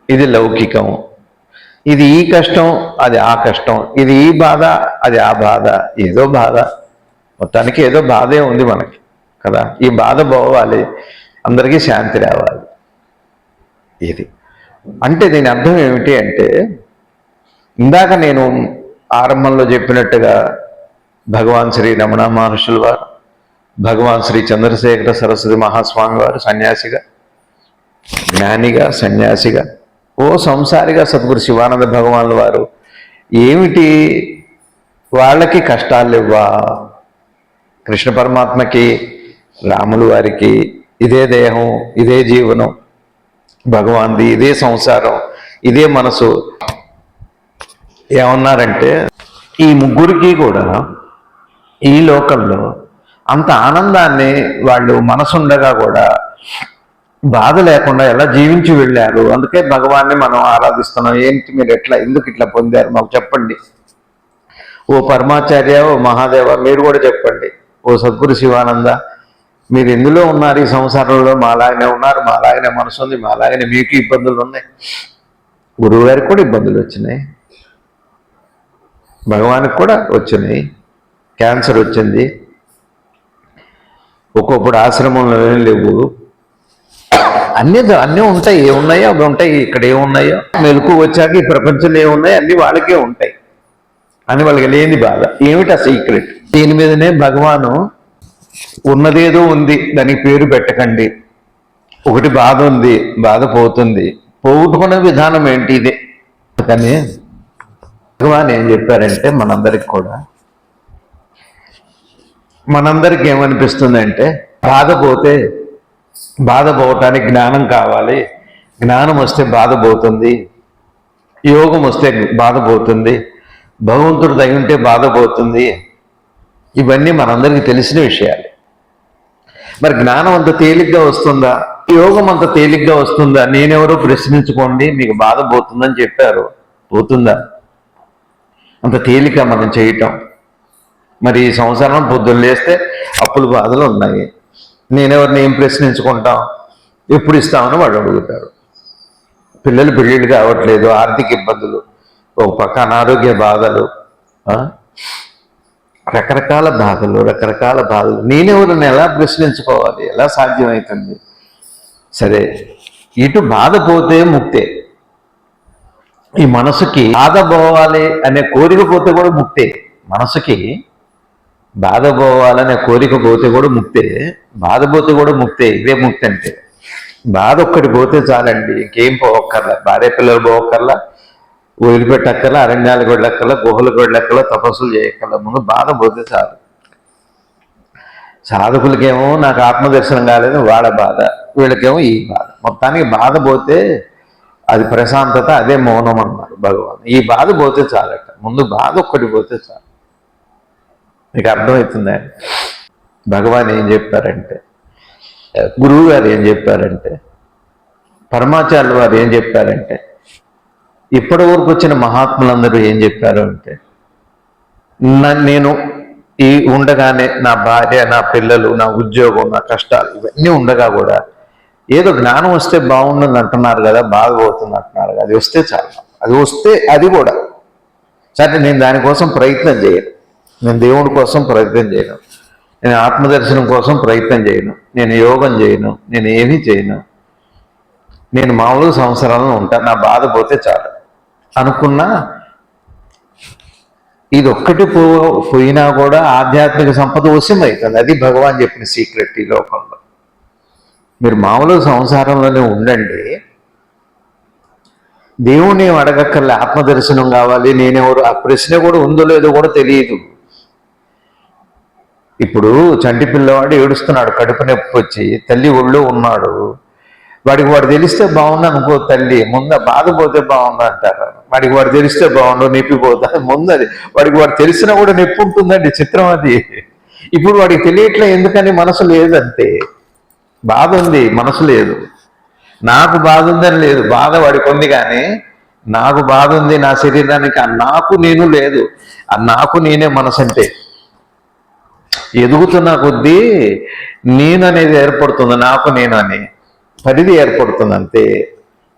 ఇది లౌకికం. ఇది ఈ కష్టం, అది ఆ కష్టం. ఇది ఈ బాధ, అది ఆ బాధ. ఏదో బాధ, మొత్తానికి ఏదో బాధే ఉంది మనకి కదా. ఈ బాధ పోవాలి, అందరికీ శాంతి రావాలి. ఇది అంటే దీని అర్థం ఏమిటి అంటే, ఇందాక నేను ఆరంభంలో చెప్పినట్టుగా భగవాన్ శ్రీ రమణ మహర్షుల వారు, భగవాన్ శ్రీ చంద్రశేఖర సరస్వతి మహాస్వామి వారు సన్యాసిగా, జ్ఞానిగా, సన్యాసిగా, ఓ సంసారిగా సద్గురు శివానంద భగవానుల వారు ఏమిటి వాళ్ళకి కష్టాలు ఇవ్వా? కృష్ణ పరమాత్మకి, రాములు వారికి ఇదే దేహం, ఇదే జీవనం, భగవాన్ది ఇదే సంసారం, ఇదే మనసు. ఏమన్నారంటే ఈ ముగ్గురికి కూడా ఈ లోకంలో అంత ఆనందాన్ని వాళ్ళు మనసుండగా కూడా బాధ లేకుండా ఎలా జీవించి వెళ్ళారు. అందుకే భగవాన్ని మనం ఆరాధిస్తున్నాం. ఏంటి మీరు ఎట్లా, ఎందుకు ఇట్లా పొందారు మాకు చెప్పండి. ఓ పరమాచార్య, ఓ మహాదేవ, మీరు కూడా చెప్పండి. ఓ సద్గురు శివానంద, మీరు ఎందులో ఉన్నారు ఈ సంసారంలో? మాలాగనే ఉన్నారు, మాలాగనే మనసు ఉంది, మాలాగనే మీకు ఇబ్బందులు ఉన్నాయి. గురువు గారికి కూడా ఇబ్బందులు వచ్చినాయి, భగవానికి కూడా వచ్చినాయి. క్యాన్సర్ వచ్చింది, ఒక్కొక్కడు ఆశ్రమంలో ఏం లేవు. అన్నీ ఉంటాయి. ఏమున్నాయో అవి ఉంటాయి. ఇక్కడ ఏమున్నాయో మెలకు వచ్చాక ఈ ప్రపంచంలో ఏమున్నాయో అన్నీ వాళ్ళకే ఉంటాయి అని వాళ్ళకి లేని బాధ. ఏమిటి ఆ సీక్రెట్? దీని మీదనే భగవాను ఉన్నదేదో ఉంది, దానికి పేరు పెట్టకండి. ఒకటి బాధ ఉంది, బాధ పోతుంది, పోగొట్టుకునే విధానం ఏంటి? ఇదే. కానీ భగవాన్ ఏం చెప్పారంటే మనందరికి ఏమనిపిస్తుందంటే బాధ పోతే, బాధ పోవటానికి జ్ఞానం కావాలి, జ్ఞానం వస్తే బాధ పోతుంది, యోగం వస్తే బాధ పోతుంది, భగవంతుడు దయ ఉంటే బాధ పోతుంది. ఇవన్నీ మనందరికీ తెలిసిన విషయాలు. మరి జ్ఞానం అంత తేలిగ్గా వస్తుందా? యోగం అంత తేలిగ్గా వస్తుందా? నేనెవరో ప్రశ్నించుకోండి, మీకు బాధ పోతుందని చెప్పారు. పోతుందా? అంత తేలిక మనం చేయటం. మరి ఈ సంవత్సరం పొద్దున్న లేస్తే అప్పుల బాధలు ఉన్నాయి. నేనెవరిని ఏం ప్రశ్నించుకుంటాం? ఎప్పుడు ఇస్తామని వాడు అడుగుతాడు. పిల్లలు పెళ్ళిళ్ళు కావట్లేదు, ఆర్థిక ఇబ్బందులు, ఒక పక్క అనారోగ్య బాధలు, రకరకాల బాధలు. నేనెవరిని ఎలా ప్రశ్నించుకోవాలి? ఎలా సాధ్యమవుతుంది? సరే, ఇటు బాధ పోతే ముక్తే. ఈ మనసుకి బాధ పోవాలి అనే కోరిక పోతే కూడా ముక్తే. మనసుకి బాధ పోవాలనే కోరిక పోతే కూడా ముక్తే, బాధ పోతే కూడా ముక్తే. ఇదే ముక్తి అంటే. బాధ ఒక్కటి పోతే చాలండి, ఇంకేం పోవక్కర్లా. భార్య పిల్లలు పోవక్కర్లా, వదిలిపెట్టక్కర్లా, అరణ్యాలకు వెళ్ళక్కర్లా, గుహలకు వెళ్ళక్కర్లా, తపస్సులు చేయక్కర్లా. ముందు బాధ పోతే చాలు. సాధకులకేమో నాకు ఆత్మదర్శనం కాలేదు వాళ్ళ బాధ, వీళ్ళకేమో ఈ బాధ. మొత్తానికి బాధ పోతే అది ప్రశాంతత, అదే మౌనం అన్నారు భగవాన్. ఈ బాధ పోతే చాలట. ముందు బాధ ఒక్కటి పోతే చాలు. మీకు అర్థమవుతుందా? భగవాన్ ఏం చెప్పారంటే, గురువు గారు ఏం చెప్పారంటే, పరమాచార్యులు వారు ఏం చెప్పారంటే, ఇప్పటి వరకు వచ్చిన మహాత్ములందరూ ఏం చెప్పారు అంటే, నేను ఈ ఉండగానే నా భార్య, నా పిల్లలు, నా ఉద్యోగం, నా కష్టాలు ఇవన్నీ ఉండగా కూడా ఏదో జ్ఞానం వస్తే బాగుంటుంది అంటున్నారు కదా, బాగపోతుంది అంటున్నారు కదా, అది వస్తే చాలు. అది వస్తే అది కూడా సరే, నేను దానికోసం ప్రయత్నం చేయను, నేను దేవుడి కోసం ప్రయత్నం చేయను, నేను ఆత్మదర్శనం కోసం ప్రయత్నం చేయను, నేను యోగం చేయను, నేను ఏమీ చేయను, నేను మామూలుగా సంవత్సరాలను ఉంటాను, నా బాధ పోతే చాలు అనుకున్నా, ఇది ఒక్కటి పోయినా కూడా ఆధ్యాత్మిక సంపద వశమవుతుంది. అది భగవాన్ చెప్పిన సీక్రెట్. ఈ లోకంలో మీరు మామూలుగా సంసారంలోనే ఉండండి, దేవుణ్ణి అడగక్కర్లే. ఆత్మదర్శనం కావాలి, నేనెవరు, ఆ ప్రశ్న కూడా ఉందో లేదో కూడా తెలియదు. ఇప్పుడు చంటి పిల్లవాడు ఏడుస్తున్నాడు, కడుపు నొప్పి వచ్చి, తల్లి ఒళ్ళో ఉన్నాడు. వాడు తెలిస్తే బాగుండు అనుకో తల్లి, ముందు బాధ పోతే బాగుండు అంటారు. వాడు తెలిస్తే బాగుండు, నొప్పి పోతా ముందు అది వాడు తెలిసినా కూడా నొప్పి ఉంటుందండి. చిత్రం అది. ఇప్పుడు వాడికి తెలియట్లే, ఎందుకని మనసు లేదంతే. బాధ ఉంది, మనసు లేదు. నాకు బాధ ఉందని లేదు, బాధ వాడికి ఉంది. కానీ నాకు బాధ ఉంది నా శరీరానికి, ఆ నాకు నేను లేదు. ఆ నాకు నేనే మనసు అంటే. ఎదుగుతున్న కొద్దీ నేను అనేది ఏర్పడుతుంది, నాకు నేను అని పరిధి ఏర్పడుతుంది అంతే.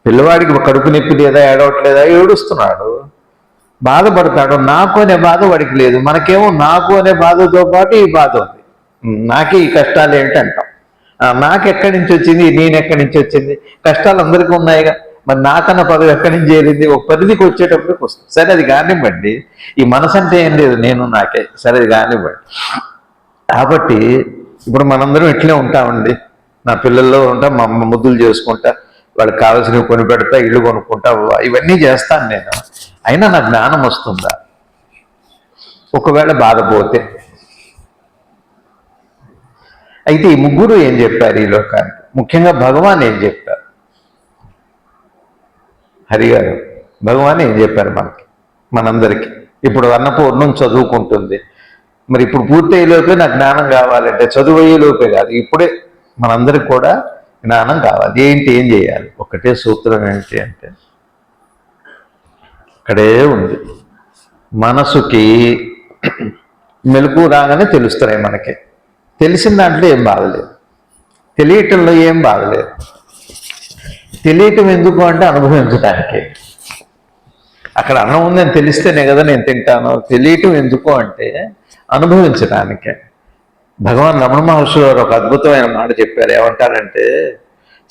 పిల్లవాడికి కడుపు నొప్పి లేదా, ఏడవట్లేదా, ఏడుస్తున్నాడు, బాధపడతాడు. నాకు అనే బాధ వాడికి లేదు. మనకేమో నాకు అనే బాధతో పాటు ఈ బాధ ఉంది. నాకే ఈ కష్టాలు ఏంటి అంటాం. నాకెక్కడి నుంచి వచ్చింది, నేను ఎక్కడి నుంచి వచ్చింది? కష్టాలు అందరికీ ఉన్నాయిగా. మరి నాకన్నా పదవి ఎక్కడి నుంచి చేరింది? ఒక పరిధికి వచ్చేటప్పటికి వస్తుంది. సరే అది కానివ్వండి. ఈ మనసు అంటే ఏం లేదు, నేను నాకే. సరే అది కానివ్వండి. కాబట్టి ఇప్పుడు మనందరం ఇట్లే ఉంటామండి. నా పిల్లల్లో ఉంటా, మా అమ్మ ముద్దులు చేసుకుంటా, వాళ్ళకి కావాల్సినవి కొని పెడతా, ఇల్లు కొనుక్కుంటా, ఇవన్నీ చేస్తాను నేను. అయినా నా జ్ఞానం వస్తుందా? ఒకవేళ బాధపోతే. అయితే ఈ ముగ్గురు ఏం చెప్పారు ఈ లోకానికి? ముఖ్యంగా భగవాన్ ఏం చెప్పారు? హరిగారు భగవాన్ ఏం చెప్పారు మనందరికీ? ఇప్పుడు అన్నపూర్ణం చదువుకుంటుంది. మరి ఇప్పుడు పూర్తయ్యేలోపే నాకు జ్ఞానం కావాలంటే చదువు అయ్యేలోపే కాదు, ఇప్పుడే మనందరికి కూడా జ్ఞానం కావాలి. ఏంటి, ఏం చేయాలి? ఒకటే సూత్రం. ఏంటి అంటే ఇక్కడే ఉంది. మనసుకి మెలకు రాగానే తెలుస్తున్నాయి మనకి. తెలిసిన దాంట్లో ఏం బాధలేదు, తెలియటంలో ఏం బాధలేదు. తెలియటం ఎందుకు అంటే అనుభవించటానికి. అక్కడ అన్నం ఉందని తెలిస్తేనే కదా నేను తింటాను. తెలియటం ఎందుకు అంటే అనుభవించటానికే. భగవాన్ రమణ మహర్షి గారు ఒక అద్భుతమైన మాట చెప్పారు. ఏమంటారంటే,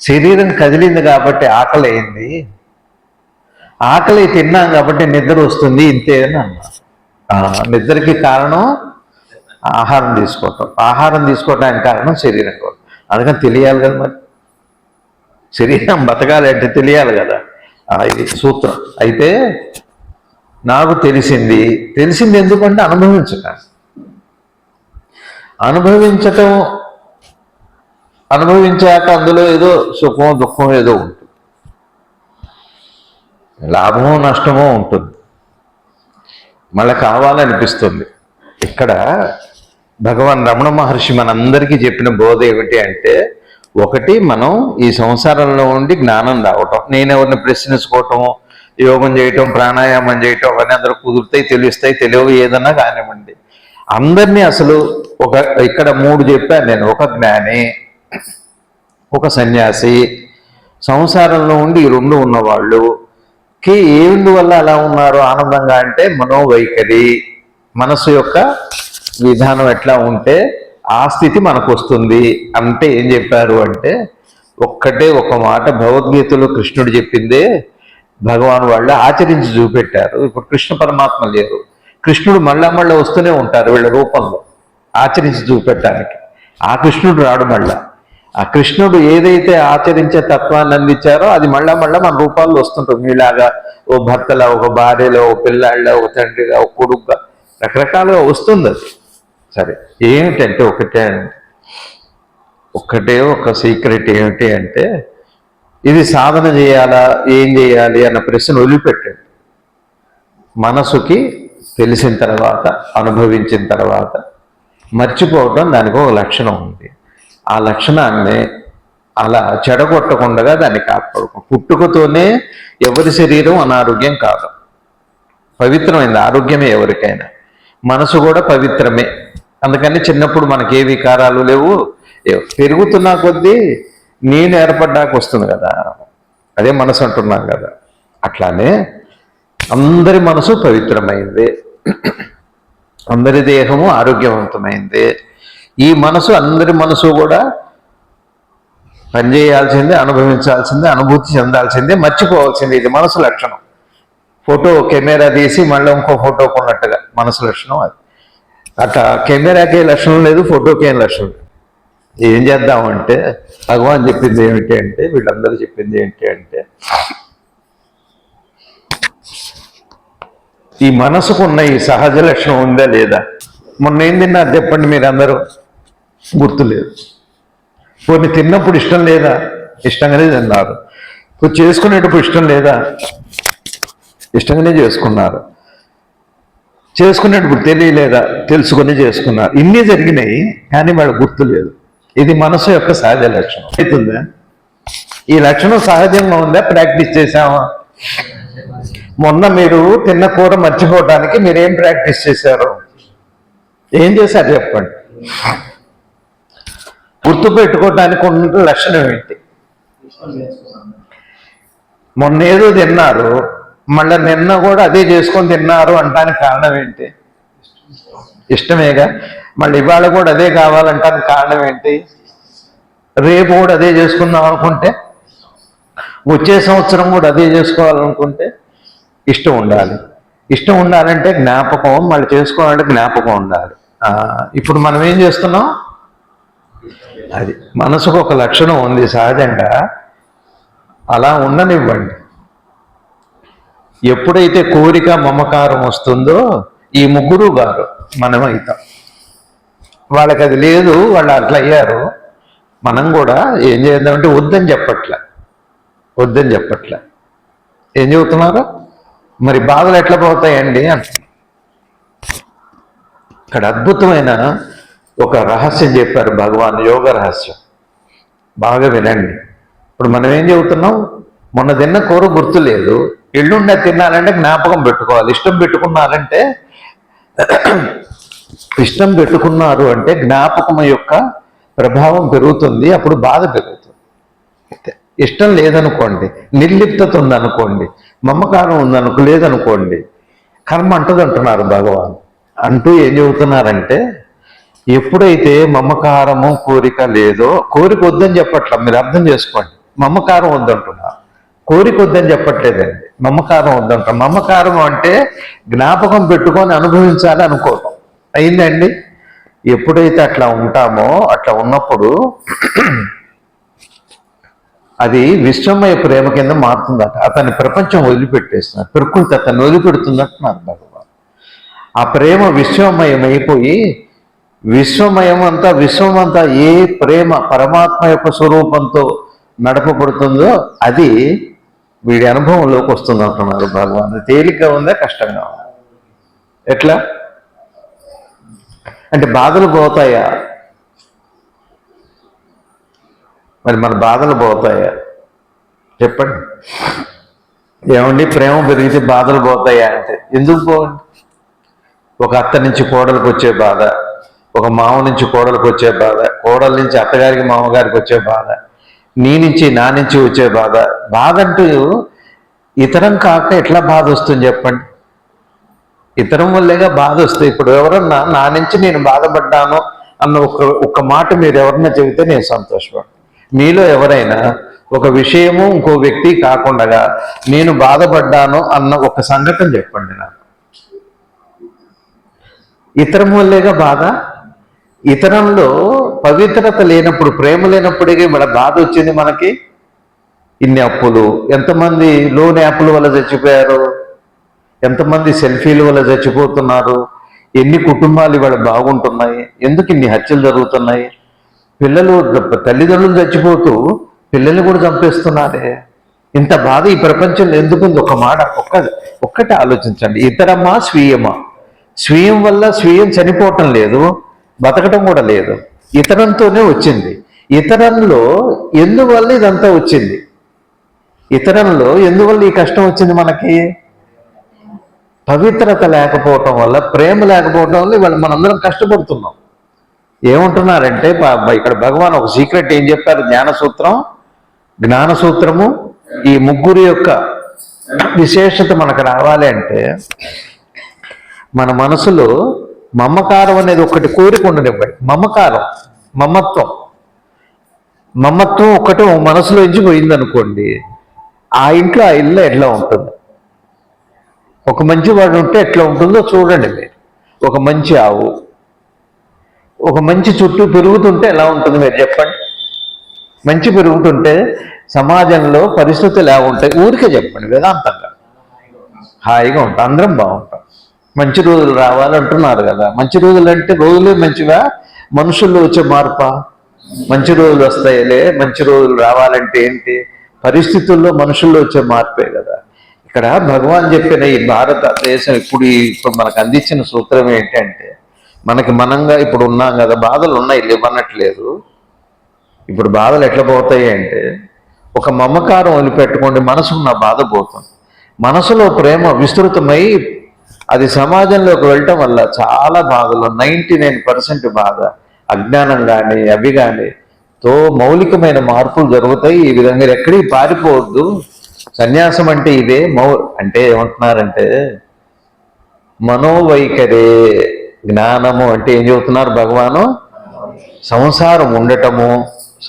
శరీరం కదిలింది కాబట్టి ఆకలి అయింది, ఆకలి తిన్నాం కాబట్టి నిద్ర వస్తుంది, ఇంతే అని అన్నారు. నిద్రకి కారణం ఆహారం తీసుకోవటం, ఆహారం తీసుకోవటానికి కారణం శరీరం కూడా. అందుకని తెలియాలి కదా, మరి శరీరం బతకాలి అంటే తెలియాలి కదా. ఇది సూత్రం. అయితే నాకు తెలిసింది ఎందుకంటే అనుభవించాక అందులో ఏదో సుఖమో దుఃఖమో ఏదో ఉంటుంది, లాభమో నష్టమో ఉంటుంది, మళ్ళీ కావాలనిపిస్తుంది. ఇక్కడ భగవాన్ రమణ మహర్షి మనందరికీ చెప్పిన బోధ ఏమిటి అంటే, ఒకటి మనం ఈ సంసారంలో ఉండి జ్ఞానం రావటం, నేనెవరిని ప్రశ్నించుకోవటం, యోగం చేయటం, ప్రాణాయామం చేయటం, అవన్నీ అందరూ కుదురుతాయి, తెలుస్తాయి, తెలియవు, ఏదన్నా కానివ్వండి. అందరినీ అసలు ఇక్కడ 3 చెప్పాను నేను. ఒక జ్ఞాని, ఒక సన్యాసి, సంసారంలో ఉండి ఈ 2 ఉన్నవాళ్ళుకి ఎందువల్ల అలా ఉన్నారు ఆనందంగా అంటే, మనోవైఖరి, మనసు యొక్క విధానం ఎట్లా ఉంటే ఆ స్థితి మనకు వస్తుంది. అంటే ఏం చెప్పారు అంటే, ఒక మాట భగవద్గీతలో కృష్ణుడు చెప్పిందే భగవాన్ వాళ్ళు ఆచరించి చూపెట్టారు. ఇప్పుడు కృష్ణ పరమాత్మ లేరు, కృష్ణుడు మళ్ళా వస్తూనే ఉంటారు వీళ్ళ రూపంలో ఆచరించి చూపెట్టడానికి. ఆ కృష్ణుడు రాడు మళ్ళా. ఆ కృష్ణుడు ఏదైతే ఆచరించే తత్వాన్ని అందించారో అది మళ్ళా మన రూపాల్లో వస్తుంటుంది. మీలాగా ఓ భర్తలా, ఒక భార్యలో, ఒక పిల్లాళ్ళ, ఒక తండ్రిగా, ఒక కొడుకుగా, రకరకాలుగా వస్తుంది అది. సరే, ఏమిటంటే ఒక్కటే ఒక సీక్రెట్ ఏమిటి అంటే, ఇది సాధన చేయాలా, ఏం చేయాలి అన్న ప్రశ్న వదిలిపెట్టాడు. మనసుకి తెలిసిన తర్వాత, అనుభవించిన తర్వాత మర్చిపోవటం దానికి ఒక లక్షణం ఉంది. ఆ లక్షణాన్ని అలా చెడగొట్టకుండా దాన్ని కాపాడుకో. పుట్టుకతోనే ఎవరి శరీరం అనారోగ్యం కాదు, పవిత్రమైంది. ఆరోగ్యమే ఎవరికైనా, మనసు కూడా పవిత్రమే. అందుకని చిన్నప్పుడు మనకి ఏ వికారాలు లేవు. పెరుగుతున్నా కొద్దీ నేను ఏర్పడ్డాక వస్తుంది కదా, అదే మనసు అంటున్నాం కదా. అట్లానే అందరి మనసు పవిత్రమైంది, అందరి దేహము ఆరోగ్యవంతమైంది. ఈ మనసు, అందరి మనసు కూడా పనిచేయాల్సిందే, అనుభవించాల్సిందే, అనుభూతి చెందాల్సిందే, మర్చిపోవాల్సిందే. ఇది మనసు లక్షణం. ఫోటో కెమెరా తీసి మళ్ళీ ఇంకో ఫోటో కొన్నట్టుగా మనసు లక్షణం అది. అట్లా కెమెరాకి లక్షణం లేదు, ఫోటోకి ఏం లక్షణం లేదు. ఏం చేద్దామంటే, భగవాన్ చెప్పింది ఏమిటి అంటే, వీళ్ళందరూ చెప్పింది ఏంటి అంటే, ఈ మనసుకున్న ఈ సహజ లక్షణం ఉందా లేదా? మొన్న ఏం తిన్నారు చెప్పండి మీరందరూ? గుర్తులేదు. కొన్ని తిన్నప్పుడు ఇష్టం లేదా? ఇష్టంగానే తిన్నారు. కొన్ని చేసుకునేటప్పుడు ఇష్టం లేదా? ఇష్టంగానే చేసుకున్నారు. చేసుకునేటప్పుడు తెలియలేదా? తెలుసుకొని చేసుకున్నారు. ఇన్ని జరిగినాయి కానీ వాళ్ళు గుర్తులేదు. ఇది మనసు యొక్క సహజ లక్షణం. అవుతుందా? ఈ లక్షణం సహజంగా ఉందా, ప్రాక్టీస్ చేశామా? మొన్న మీరు తిన్న కూర మర్చిపోవడానికి మీరేం ప్రాక్టీస్ చేశారు? ఏం చేశారు చెప్పండి? గుర్తు పెట్టుకోవటానికి ఉన్న లక్షణం ఏంటి? మొన్న ఏదో తిన్నారు, మళ్ళీ నిన్న కూడా అదే చేసుకొని తిన్నారు అంటానికి కారణం ఏంటి? ఇష్టమేగా. మళ్ళీ ఇవాళ కూడా అదే కావాలంటానికి కారణం ఏంటి? రేపు కూడా అదే చేసుకుందాం అనుకుంటే వచ్చే సంవత్సరం కూడా అదే చేసుకోవాలనుకుంటే ఇష్టం ఉండాలి. ఇష్టం ఉండాలంటే జ్ఞాపకం, మళ్ళీ చేసుకోవాలంటే జ్ఞాపకం ఉండాలి. ఇప్పుడు మనం ఏం చేస్తున్నాం? అది మనసుకు ఒక లక్షణం ఉంది సహజంగా, అలా ఉండనివ్వండి. ఎప్పుడైతే కోరిక మమకారం వస్తుందో ఈ ముగ్గురు గారు మనమైతాం. వాళ్ళకి అది లేదు, వాళ్ళు అట్లా అయ్యారు. మనం కూడా ఏం చేద్దామంటే వద్దని చెప్పట్లే, వద్దని చెప్పట్లే. ఏం చెబుతున్నారు? మరి బాధలు ఎట్లా పోతాయండి అంటున్నారు. ఇక్కడ అద్భుతమైన ఒక రహస్యం చెప్పారు భగవాన్, యోగ రహస్యం. బాగా వినండి. ఇప్పుడు మనం ఏం చెబుతున్నాం? మొన్న తిన్న కూర గుర్తు లేదు, ఎల్లుండి తినాలంటే జ్ఞాపకం పెట్టుకోవాలి. ఇష్టం పెట్టుకున్నారు అంటే జ్ఞాపకం యొక్క ప్రభావం పెరుగుతుంది, అప్పుడు బాధ పెరుగుతుంది. ఇష్టం లేదనుకోండి, నిర్లిప్తత ఉందనుకోండి, మమకారం లేదనుకోండి, కర్మ అంటది అంటున్నారు భగవాన్. అంటూ ఏం చెబుతున్నారంటే, ఎప్పుడైతే మమకారము కోరిక లేదో, కోరిక వద్దని చెప్పట్ల, మీరు అర్థం చేసుకోండి. మమకారం వద్దంటున్నారు, కోరిక వద్దని చెప్పట్లేదండి, మమకారం వద్దంటారు. మమకారం అంటే జ్ఞాపకం పెట్టుకొని అనుభవించాలి అనుకోవటం. అయిందండి. ఎప్పుడైతే అట్లా ఉంటామో, అట్లా ఉన్నప్పుడు అది విశ్వమయ ప్రేమ కింద మారుతుందట. అతని ప్రపంచం వదిలిపెట్టేస్తున్నారు, ప్రకృతి అతన్ని వదిలిపెడుతుందంటున్నారు భగవాన్. ఆ ప్రేమ విశ్వమయమైపోయి, విశ్వమంతా ఏ ప్రేమ పరమాత్మ యొక్క స్వరూపంతో నడపబడుతుందో అది వీడి అనుభవంలోకి వస్తుంది అంటున్నారు భగవాన్. తేలిగ్గా ఉందా, కష్టంగా ఉందా? ఎట్లా అంటే బాధలు పోతాయా? మరి మన బాధలు పోతాయా చెప్పండి? ఏమండి, ప్రేమ పెరిగితే బాధలు పోతాయా అంటే ఎందుకు పోవండి? ఒక అత్త నుంచి కోడలకు వచ్చే బాధ, ఒక మామ నుంచి కోడలకు వచ్చే బాధ, కోడల నుంచి అత్తగారికి మామగారికి వచ్చే బాధ, నా నుంచి వచ్చే బాధ అంటూ ఇతరం కాక ఎట్లా బాధ వస్తుంది చెప్పండి? ఇతరం వల్లేగా బాధ వస్తుంది. ఇప్పుడు ఎవరన్నా నా నుంచి నేను బాధపడ్డాను అన్న ఒక్క మాట మీరు ఎవరన్నా చెబితే నేను సంతోషపడతాను. మీలో ఎవరైనా ఒక విషయము ఇంకో వ్యక్తి కాకుండా నేను బాధపడ్డాను అన్న ఒక సంఘటన చెప్పండి నాకు. ఇతరం వల్లేగా బాధ. ఇతరంలో పవిత్రత లేనప్పుడు, ప్రేమ లేనప్పుడే మన బాధ వచ్చింది మనకి. ఇన్ని అప్పులు, ఎంతమంది లోన్ యాప్ల వల్ల చచ్చిపోయారు, ఎంతమంది సెల్ఫీల వల్ల చచ్చిపోతున్నారు, ఎన్ని కుటుంబాలు ఇవాళ బాగుంటున్నాయి, ఎందుకు ఇన్ని హత్యలు జరుగుతున్నాయి, తల్లిదండ్రులు చచ్చిపోతూ పిల్లల్ని కూడా చంపేస్తున్నారే. ఇంత బాధ ఈ ప్రపంచంలో ఎందుకుంది? ఒక మాట ఒక్కటి ఆలోచించండి. ఇతరమా స్వీయమా? స్వీయం వల్ల స్వీయం చనిపోవటం లేదు, బతకటం కూడా లేదు, ఇతరంతోనే వచ్చింది. ఇతరంలో ఎందువల్ల ఇదంతా వచ్చింది? ఇతరంలో ఎందువల్ల ఈ కష్టం వచ్చింది మనకి? పవిత్రత లేకపోవటం వల్ల, ప్రేమ లేకపోవటం వల్ల ఇవాళ మనందరం కష్టపడుతున్నాం. ఏమంటున్నారంటే ఇక్కడ భగవాన్ ఒక సీక్రెట్ ఏం చెప్పారు? జ్ఞానసూత్రము, ఈ ముగ్గురు యొక్క విశేషత మనకు రావాలి అంటే మన మనసులో మమకారం అనేది ఒకటి కోరిక ఉండనివ్వండి. మమత్వం ఒకటి మనసులో నుంచి పోయిందనుకోండి, ఆ ఇంట్లో ఆ ఇల్లు ఎట్లా ఉంటుంది? ఒక మంచి వాడు ఉంటే ఎట్లా ఉంటుందో చూడండి మీరు. ఒక మంచి ఆవు, ఒక మంచి చుట్టూ పెరుగుతుంటే ఎలా ఉంటుంది మీరు చెప్పండి? మంచి పెరుగుతుంటే సమాజంలో పరిస్థితులు ఎలా ఉంటాయి? ఊరికే చెప్పండి, వేదాంతంగా. హాయిగా ఉంటాం, అందరం బాగుంటాం. మంచి రోజులు రావాలంటున్నారు కదా. మంచి రోజులు అంటే రోజులే మంచివా, మనుషుల్లో వచ్చే మార్పా? మంచి రోజులు వస్తాయిలే, మంచి రోజులు రావాలంటే ఏంటి? పరిస్థితుల్లో మనుషుల్లో వచ్చే మార్పే కదా. ఇక్కడ భగవాన్ చెప్పిన ఈ భారతదేశం ఇప్పుడు మనకు అందించిన సూత్రం ఏంటంటే, మనంగా ఇప్పుడు ఉన్నాం కదా, బాధలు ఉన్నాయి, లేవనట్లేదు. ఇప్పుడు బాధలు ఎట్లా పోతాయి అంటే, ఒక మమకారం వదిలిపెట్టుకోండి, మనసుకు నా బాధ పోతుంది. మనసులో ప్రేమ విస్తృతమై అది సమాజంలోకి వెళ్ళటం వల్ల చాలా బాధలు, 99% బాధ, అజ్ఞానం కానీ అవి కానీ మౌలికమైన మార్పులు జరుగుతాయి. ఈ విధంగా మీరు ఎక్కడికి పారిపోవద్దు. సన్యాసం అంటే ఇదే. అంటే ఏమంటున్నారంటే మనోవైఖరే జ్ఞానము అంటే ఏం చెబుతున్నారు భగవాను? సంసారం ఉండటము,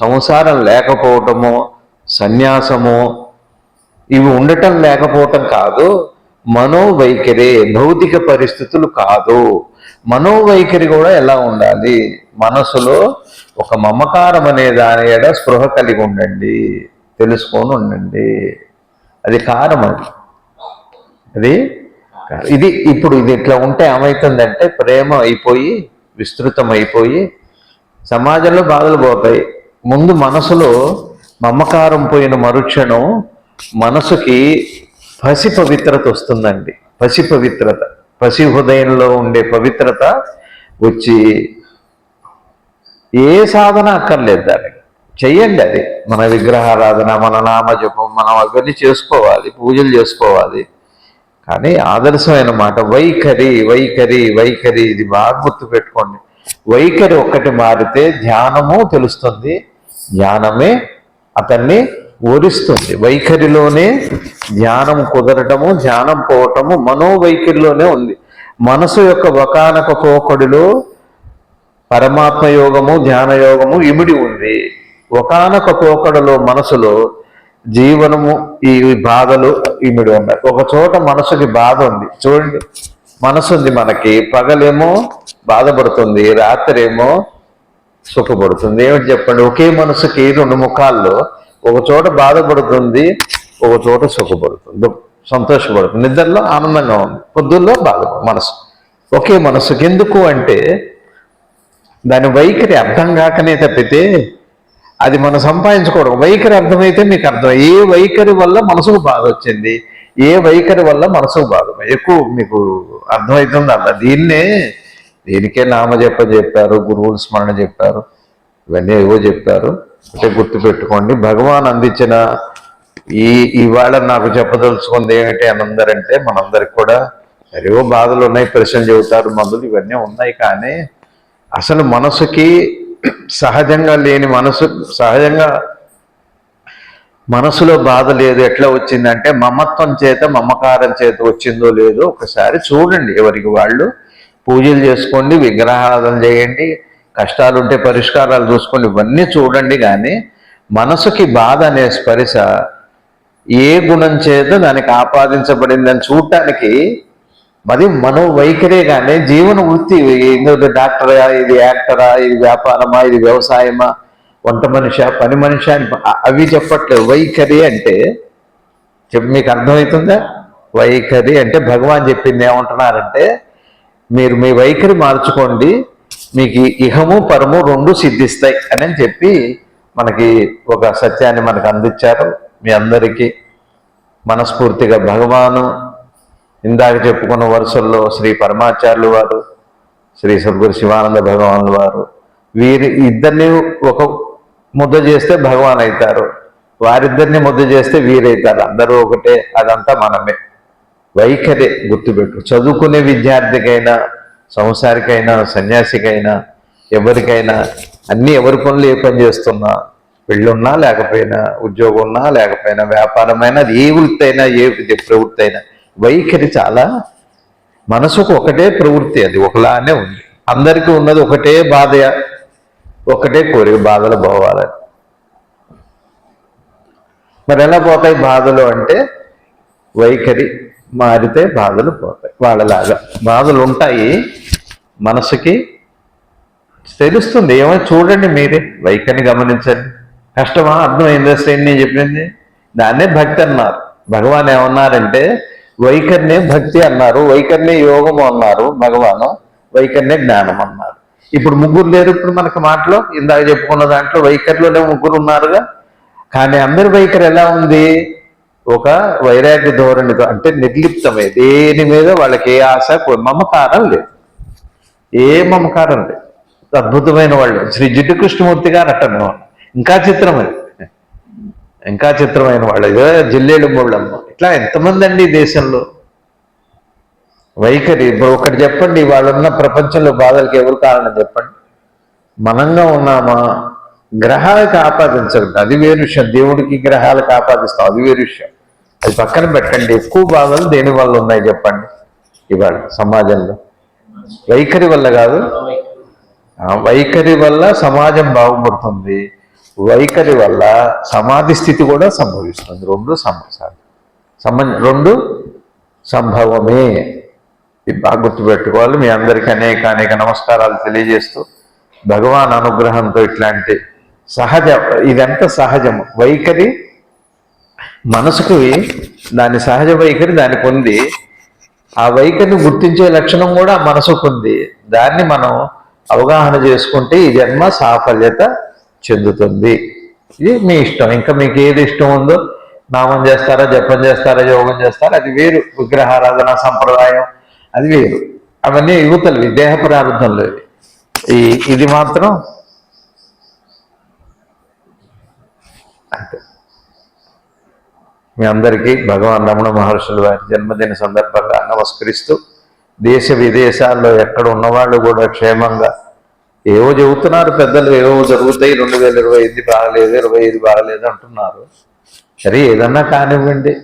సంసారం లేకపోవటము, సన్యాసము, ఇవి ఉండటం లేకపోవటం కాదు, మనోవైఖరి, భౌతిక పరిస్థితులు కాదు. మనోవైఖరి కూడా ఎలా ఉండాలి? మనసులో ఒక మమకారం అనే దాని ఎడ స్పృహ కలిగి ఉండండి, తెలుసుకొని ఉండండి. అది కారం. అది ఇది ఇప్పుడు ఇది ఇట్లా ఉంటే ఏమవుతుందంటే ప్రేమ అయిపోయి విస్తృతం అయిపోయి సమాజంలో బాధలు పోతాయి. ముందు మనసులో మమకారం పోయిన మరుక్షణం మనసుకి పసి పవిత్రత వస్తుందండి. పసి పవిత్రత, పసి హృదయంలో ఉండే పవిత్రత వచ్చి ఏ సాధన అక్కర్లేదు దానికి. చెయ్యండి అది. మన విగ్రహారాధన, మన నామజపం, మనం అవన్నీ చేసుకోవాలి, పూజలు చేసుకోవాలి. కానీ ఆదర్శమైన మాట వైఖరి, వైఖరి, వైఖరి. ఇది బాగా గుర్తు పెట్టుకోండి. వైఖరి ఒక్కటి మారితే ధ్యానము తెలుస్తుంది, ధ్యానమే అతన్ని ఓరిస్తుంది. వైఖరిలోనే ధ్యానం కుదరటము, ధ్యానం పోవటము మనోవైఖరిలోనే ఉంది. మనసు యొక్క ఒకానొక పోకడిలో పరమాత్మ యోగము, ధ్యాన యోగము ఇమిడి ఉంది. ఒకానొక పోకడలో మనసులో జీవనము, ఈ బాధలు ఇమిడి ఉన్నాయి. ఒక చోట మనసుకి బాధ ఉంది. చూడండి, మనసు ఉంది మనకి. పగలేమో బాధపడుతుంది, రాత్రి ఏమో సుఖపడుతుంది. ఏమిటి చెప్పండి? ఒకే మనసుకి రెండు ముఖాల్లో ఒక చోట బాధపడుతుంది, ఒక చోట సుఖపడుతుంది, సంతోషపడుతుంది. నిద్రలో ఆనందంగా ఉంది, పొద్దుల్లో బాధ. మనసు ఒకే మనసుకి. ఎందుకు అంటే దాని వైఖరి అర్థం కాకనే తప్పితే అది మనం సంపాదించుకోవడం. వైఖరి అర్థమైతే మీకు అర్థం. ఏ వైఖరి వల్ల మనసుకు బాధ వచ్చింది, ఏ వైఖరి వల్ల మనసుకు బాధ ఎక్కువ మీకు అర్థమవుతుంది. అలా దీనికే నామజపం చెప్పారు, గురువుల స్మరణ చెప్పారు, ఇవన్నీ ఏవో చెప్పారు. అంటే గుర్తుపెట్టుకోండి, భగవాన్ అందించిన ఇవాళ నాకు చెప్పదలుచుకుంది ఏమిటి అని అందరంటే, మనందరికి కూడా ఏవో బాధలు ఉన్నాయి, ప్రశ్నలు చెబుతారు, మందులు ఇవన్నీ ఉన్నాయి. కానీ అసలు మనసుకి సహజంగా లేని సహజంగా మనసులో బాధ లేదు. ఎట్లా వచ్చిందంటే మమత్వం చేత, మమకారం చేత వచ్చిందో లేదో ఒకసారి చూడండి. ఎవరికి వాళ్ళు పూజలు చేసుకోండి, విగ్రహారాధన చేయండి, కష్టాలు ఉంటే పరిష్కారాలు చూసుకోండి, ఇవన్నీ చూడండి. కానీ మనసుకి బాధ అనే స్పర్శ ఏ గుణం చేత దానికి ఆపాదించబడిందని చూడటానికి మరి మనోవైఖరే. కానీ జీవన వృత్తి, డాక్టరా, ఇది యాక్టరా, ఇది వ్యాపారమా, ఇది వ్యవసాయమా, వంట మనిషా, పని మనిషి అని అవి చెప్పట్లేదు. వైఖరి అంటే మీకు అర్థమవుతుందా? వైఖరి అంటే భగవాన్ చెప్పింది ఏమంటున్నారంటే, మీరు మీ వైఖరి మార్చుకోండి, మీకు ఇహము పరము రెండు సిద్ధిస్తాయి అని చెప్పి మనకి ఒక సత్యాన్ని మనకు అందించారు. మీ అందరికీ మనస్ఫూర్తిగా భగవాను ఇందాక చెప్పుకున్న వరుసల్లో శ్రీ పరమాచార్యులు వారు, శ్రీ సద్గురు శివానంద భగవానుల వారు, వీరి ఇద్దరిని ఒక ముద్ద చేస్తే భగవాన్ అవుతారు, వారిద్దరిని ముద్ద చేస్తే వీరైతారు. అందరూ ఒకటే, అదంతా మనమే. వైఖరి గుర్తుపెట్టు. చదువుకునే విద్యార్థికైనా, సంసారికైనా, సన్యాసికైనా, ఎవరికైనా అన్నీ ఎవరి పనులు ఏ పని చేస్తున్నా, పెళ్ళున్నా లేకపోయినా, ఉద్యోగం ఉన్నా లేకపోయినా, వ్యాపారమైనా, అది ఏ వృత్తి అయినా, ఏ ప్రవృత్తి అయినా, వైఖరి చాలా. మనసుకు ఒకటే ప్రవృత్తి, అది ఒకలానే ఉంది. అందరికీ ఉన్నది ఒకటే బాధ, ఒకటే కోరిక, బాధలు పోవాలని. మరి ఎలా పోతాయి బాధలు అంటే, వైఖరి మారితే బాధలు పోతాయి. వాళ్ళలాగా బాధలు ఉంటాయి, మనసుకి తెలుస్తుంది. ఏమో చూడండి, మీరే వైఖరిని గమనించండి. కష్టమా? అర్థమైందా శ్రేణి నేను చెప్పింది? దాన్నే భక్తి అన్నారు. భగవాన్ ఏమన్నారంటే వైఖరినే భక్తి అన్నారు, వైఖరినే యోగము అన్నారు భగవాను, వైఖరినే జ్ఞానం అన్నారు. ఇప్పుడు ముగ్గురు లేరు. ఇప్పుడు మనకు మాటలో ఇందాక చెప్పుకున్న దాంట్లో వైఖరిలోనే ముగ్గురు ఉన్నారుగా. కానీ అందరి వైఖరి ఎలా ఉంది? ఒక వైరాగ్య ధోరణితో, అంటే నిర్లిప్తమే. దేని మీద వాళ్ళకి ఏ ఆశ, మమకారం లేదు, ఏ మమకారం లేదు. అద్భుతమైన వాళ్ళు. శ్రీ జిడ్డు కృష్ణమూర్తి గారు అట్టను. ఇంకా చిత్రమది, ఇంకా చిత్రమైన వాళ్ళు. ఇదో జిల్లేడు మూళ్ళమ్మ. ఇట్లా ఎంతమంది అండి ఈ దేశంలో వైఖరి. ఒకటి చెప్పండి, వాళ్ళున్న ప్రపంచంలో బాధలకి ఎవరు కారణం చెప్పండి? మనంగా ఉన్నామా? గ్రహాలకు ఆపాదించకండి, అది వేరు విషయం. దేవుడికి గ్రహాలకు ఆపాదిస్తాం, అది వేరు విషయం. అది పక్కన పెట్టండి. ఎక్కువ బాధలు దేని వల్ల ఉన్నాయి చెప్పండి ఇవాళ సమాజంలో? వైఖరి వల్ల కాదు. వైఖరి వల్ల సమాజం బాగుపడుతుంది, వైఖరి వల్ల సమాధి స్థితి కూడా సంభవిస్తుంది. రెండు సమస్యలు. రెండు సంభవమే. ఇది బాగా గుర్తుపెట్టుకోవాలి. మీ అందరికీ అనేక అనేక నమస్కారాలు తెలియజేస్తూ భగవాన్ అనుగ్రహంతో ఇట్లాంటి సహజ, ఇదంతా సహజము వైఖరి మనసుకి, దాని సహజ వైఖరి దానికి ఉంది. ఆ వైఖరిని గుర్తించే లక్షణం కూడా మనసుకు ఉంది. దాన్ని మనం అవగాహన చేసుకుంటే ఈ జన్మ సాఫల్యత చెందుతుంది. ఇది మీ ఇష్టం. ఇంకా మీకు ఏది ఇష్టం ఉందో, నామం చేస్తారా, జపం చేస్తారా, యోగం చేస్తారా, అది వేరు. విగ్రహారాధన సంప్రదాయం అది వేరు. అవన్నీ యువతలు దేహ ప్రారంభంలో. ఇది మాత్రం అంతే. మీ అందరికీ భగవాన్ రమణ మహర్షుల వారి జన్మదిన సందర్భంగా నమస్కరిస్తూ, దేశ విదేశాల్లో ఎక్కడ ఉన్నవాళ్ళు కూడా క్షేమంగా, ఏవో చెబుతున్నారు పెద్దలు, ఏవో జరుగుతాయి, 2025 బాగలేదు, 25 బాగలేదు అంటున్నారు. సరే, ఏదన్నా కానివ్వండి.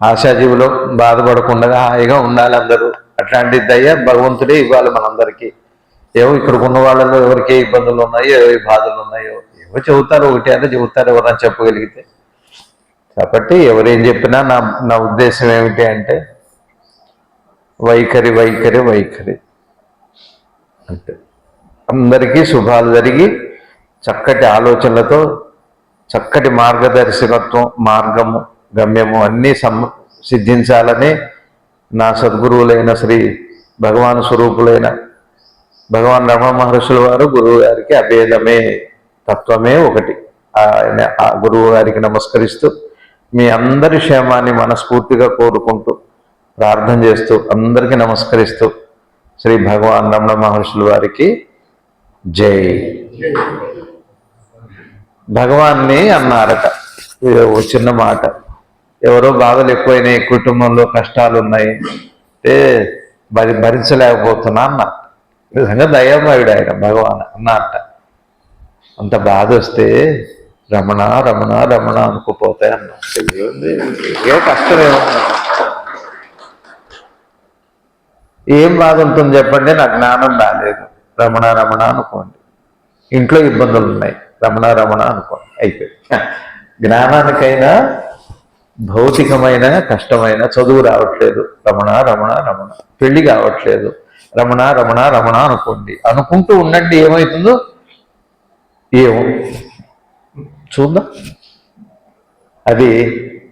ఆశాజీవులు బాధపడకుండా హాయిగా ఉండాలి అందరూ. అట్లాంటి దయ భగవంతుడే ఇవ్వాలి మనందరికీ. ఏవో ఇక్కడికి ఉన్న వాళ్ళలో ఎవరికి ఏ ఇబ్బందులు ఉన్నాయో, ఏ బాధలు ఉన్నాయో ఏవో చెబుతారు, ఒకటి అదే చెబుతారు, ఎవరన్నా చెప్పగలిగితే. కాబట్టి ఎవరేం చెప్పినా నా ఉద్దేశం ఏమిటి అంటే వైఖరి వైఖరి వైఖరి అంతే. అందరికీ శుభాలు జరిగి చక్కటి ఆలోచనలతో, చక్కటి మార్గదర్శకత్వం, మార్గము, గమ్యము అన్నీ సిద్ధించాలని నా సద్గురువులైన శ్రీ భగవాన్ స్వరూపులైన భగవాన్ రమణ మహర్షుల వారు గురువు గారికి అభేదమే, తత్వమే ఒకటి. ఆయన ఆ గురువు గారికి నమస్కరిస్తూ, మీ అందరి క్షేమాన్ని మనస్ఫూర్తిగా కోరుకుంటూ, ప్రార్థన చేస్తూ, అందరికీ నమస్కరిస్తూ, శ్రీ భగవాన్ రమణ మహర్షుల వారికి జై. భగవాన్ని అన్నారట, చిన్న మాట, ఎవరో బాధలు ఎక్కువైనాయి, కుటుంబంలో కష్టాలు ఉన్నాయి అంటే భరించలేకపోతున్నా అన్న. నిజంగా దయామయుడు ఆయన భగవాన్ అన్నట్ట. అంత బాధ వస్తే రమణ రమణ రమణ అనుకుపోతాయి అన్న. ఏ కష్టం ఏమన్నా, ఏం బాధ ఉంటుంది చెప్పండి? నా జ్ఞానం రాలేదు, రమణ రమణ అనుకోండి. ఇంట్లో ఇబ్బందులు ఉన్నాయి, రమణ రమణ అనుకోండి, అయిపోయింది. జ్ఞానానికైనా భౌతికమైన కష్టమైన, చదువు రావట్లేదు, రమణ రమణ రమణ. పెళ్లి కావట్లేదు, రమణ రమణ రమణ అనుకోండి. అనుకుంటూ ఉండండి, ఏమవుతుందో ఏమో చూద్దాం. అది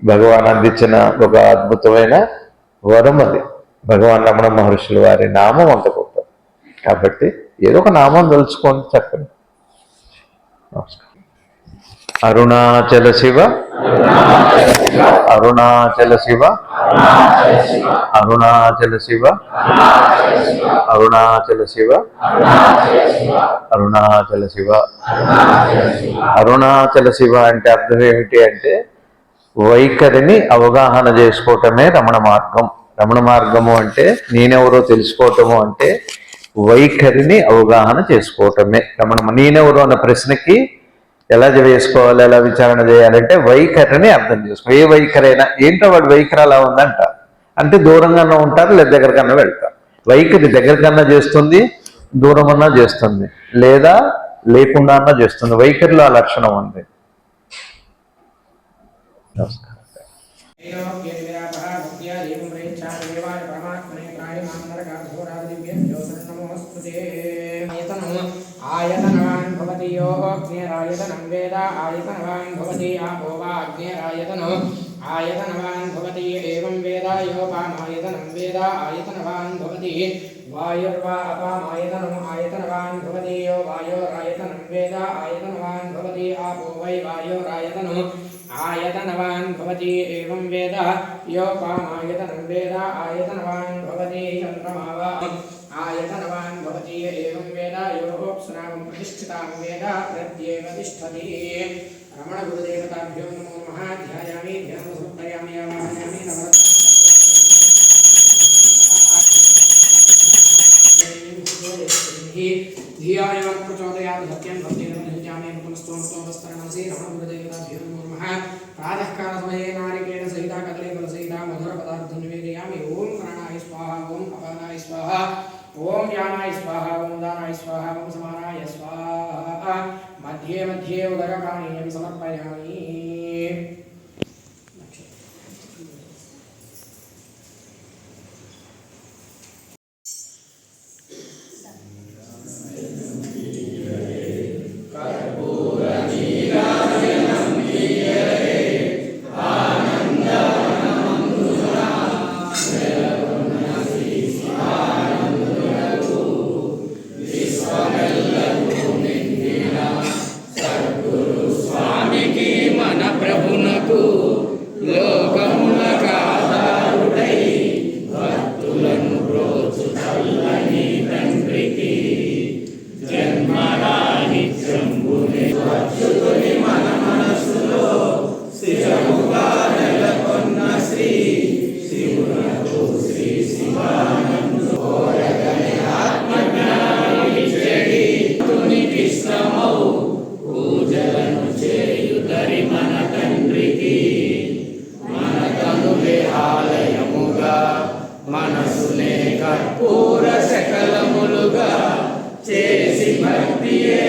భగవాన్ అందించిన ఒక అద్భుతమైన వరం. అది భగవాన్ రమణ మహర్షుల వారి నామం అంత గొప్ప. కాబట్టి ఏదో ఒక నామం తెలుసుకోండి చక్కని. నమస్కారం. అరుణాచల శివ, అరుణాచల శివ, అరుణాచల శివ, అరుణాచల శివ, అరుణాచల శివ. అరుణాచల శివ అంటే అర్థం ఏమిటి అంటే వైఖరిని అవగాహన చేసుకోవటమే రమణ మార్గం. రమణ మార్గము అంటే నేనెవరో తెలుసుకోవటము అంటే వైఖరిని అవగాహన చేసుకోవటమే రమణ. నేనెవరో అన్న ప్రశ్నకి ఎలా వేసుకోవాలి, ఎలా విచారణ చేయాలంటే వైఖరిని అర్థం చేసుకో. ఏ వైఖరైనా ఏంటో వాడు వైఖరి అలా ఉందంట అంటే దూరంగానే ఉంటారు, లేదా దగ్గరకన్నా వెళ్తారు. వైఖరి దగ్గరకన్నా చేస్తుంది, దూరమన్నా చేస్తుంది, లేదా లేకుండా అన్నా చేస్తుంది. వైఖరిలో ఆ లక్షణం ఉంది. నమస్కారం. ఆయతనవాన్ భవతి యో అగ్నిరాయతనం వేద ఆయతనవాన్ భవతి ఆపో వా అగ్నిరాయతనో ఆయతనవాన్ భవతి ఏవం వేద యోపామాయతనం వేద ఆయతనవాన్ భవతి వాయుర్వా అపామాయతనం ఆయతనవాన్ భవతి యో వాయోరాయతనం వేద ఆయతనవాన్ భవతి ఆపో వై వాయోరాయతనో ఆయతనవాన్ భవతి ఏవం వేద యోపామాయతనం వేద ఆయతనవాన్ భవతి చంద్రమా వా ఆయతనవాన్ భవతి ఏవం వేద యోగోప్సనామం ప్రతిష్ఠితాం వేద ప్రత్యేక తిష్టతి. రమణ గురుదేవతాభ్యో నమో నమః. ధ్యాయామి, ధ్యానం సమర్పయామి, ఆవాహయామి. ధియాయాం ప్రచోదయాత్ సత్యం భక్తేన నిత్యామే పునస్తోమస్తోమస్తరణసి. రమణ గురుదేవతాభ్యో నమో నమః. ప్రాతఃకాల సమయే నారికేణ సహిత కదలీఫల సహిత మధుర పదార్థం నివేదయామి. ఓం ప్రాణాయ స్వాహ, ఓం అపానాయ స్వాహ, ఓం యానాయ స్వాహ, ఓం దానాయ స్వాహ, ఓం సమానాయ స్వాహ. మధ్యే మధ్యే ఉదకపానీయం సమర్పయామి. ఇష్టమౌ పూజలను చేయుదరి మన తండ్రికి మన తనులే ఆలయముగా మనసునే కర్పూర శకలములుగా చేసి భక్తియే